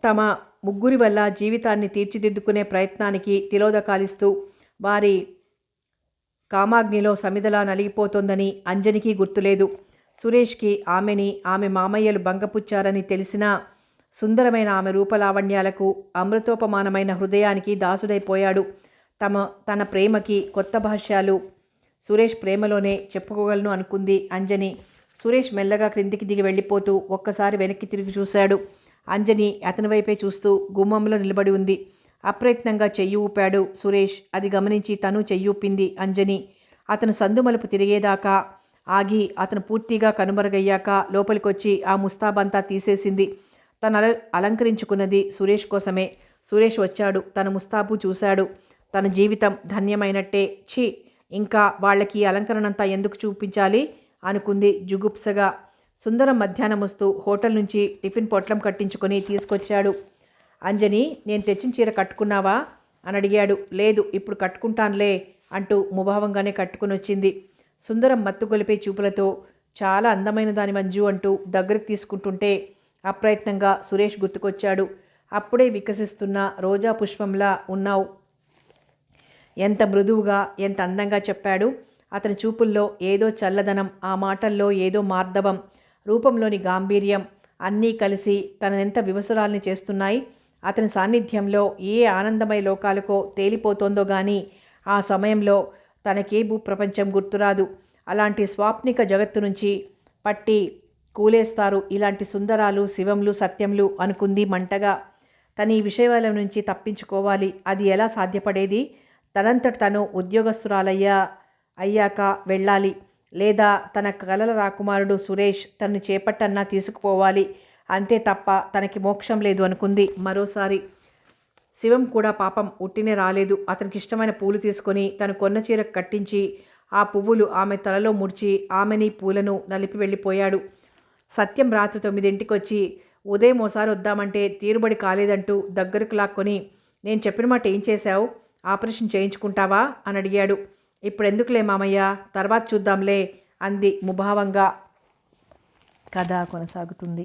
తమ ముగ్గురి వల్ల జీవితాన్ని తీర్చిదిద్దుకునే ప్రయత్నానికి తిలోదకాలిస్తూ వారి కామాగ్నిలో సమిదలా నలిగిపోతోందని అంజనికి గుర్తులేదు. సురేష్కి ఆమె మామయ్యలు భంగపుచ్చారని తెలిసినా సుందరమైన ఆమె రూపలావణ్యాలకు, అమృతోపమానమైన హృదయానికి దాసుడైపోయాడు. తన ప్రేమకి కొత్త భాష్యాలు సురేష్ ప్రేమలోనే చెప్పుకోగలను అనుకుంది అంజని. సురేష్ మెల్లగా క్రిందికి దిగి వెళ్ళిపోతూ ఒక్కసారి వెనక్కి తిరిగి చూశాడు. అంజని అతని వైపే చూస్తూ గుమ్మంలో నిలబడి ఉంది. అప్రయత్నంగా చెయ్యి ఊపాడు సురేష్. అది గమనించి తను చెయ్యి ఊపింది అంజని. అతను సందుమలుపు తిరిగేదాకా ఆగి అతను పూర్తిగా కనుమరుగయ్యాక లోపలికొచ్చి ఆ ముస్తాబంతా తీసేసింది. తను అలంకరించుకున్నది సురేష్ కోసమే. సురేష్ వచ్చాడు. తన ముస్తాబు చూశాడు. తన జీవితం ధన్యమైనట్టే. ఛీ, ఇంకా వాళ్ళకి అలంకరణంతా ఎందుకు చూపించాలి అనుకుంది జుగుప్సగా. సుందరం మధ్యాహ్నం వస్తూ హోటల్ నుంచి టిఫిన్ పొట్లం కట్టించుకొని తీసుకొచ్చాడు. అంజని, నేను తెచ్చిన చీర కట్టుకున్నావా అని అడిగాడు. లేదు, ఇప్పుడు కట్టుకుంటానులే అంటూ ముభావంగానే కట్టుకుని వచ్చింది. సుందరం మత్తుగొలిపే చూపులతో చాలా అందమైన దాని మంజు అంటూ దగ్గరకు తీసుకుంటుంటే అప్రయత్నంగా సురేష్ గుర్తుకొచ్చాడు. అప్పుడే వికసిస్తున్న రోజా పుష్పంలా ఉన్నావు. ఎంత మృదువుగా, ఎంత అందంగా చెప్పాడు. అతని చూపుల్లో ఏదో చల్లదనం, ఆ మాటల్లో ఏదో మార్దవం, రూపంలోని గాంభీర్యం అన్నీ కలిసి తననెంత వివసురాల్ని చేస్తున్నాయి. అతని సాన్నిధ్యంలో ఏ ఆనందమయ లోకాలకో తేలిపోతోందో గాని ఆ సమయంలో తనకే భూప్రపంచం గుర్తురాదు. అలాంటి స్వాప్నిక జగత్తు నుంచి పట్టి కూలేస్తారు ఇలాంటి సుందరాలు, శివంలు, సత్యంలు అనుకుంది మంటగా. తన ఈ విషయాల నుంచి తప్పించుకోవాలి. అది ఎలా సాధ్యపడేది? తనంతట తను అయ్యాక వెళ్ళాలి. లేదా తన కలల రాకుమారుడు సురేష్ తనను చేపట్టన్నా తీసుకుపోవాలి. అంతే తప్ప తనకి మోక్షం లేదు అనుకుంది మరోసారి. శివం కూడా పాపం ఉట్టినే రాలేదు. అతనికి ఇష్టమైన పూలు తీసుకొని తను కొన్న చీర కట్టించి ఆ పువ్వులు ఆమె తలలో ముడిచి ఆమెని పూలను నలిపి వెళ్ళిపోయాడు. సత్యం రాత్రి 9ంటికి వచ్చి ఉదయం ఓసారి వద్దామంటే తీరుబడి కాలేదంటూ దగ్గరకు లాక్కొని, నేను చెప్పిన మాట ఏం చేశావు? ఆపరేషన్ చేయించుకుంటావా అని అడిగాడు. ఇప్పుడెందుకులే మామయ్య, తర్వాత చూద్దాంలే అంది ముభావంగా. కథ కొనసాగుతుంది.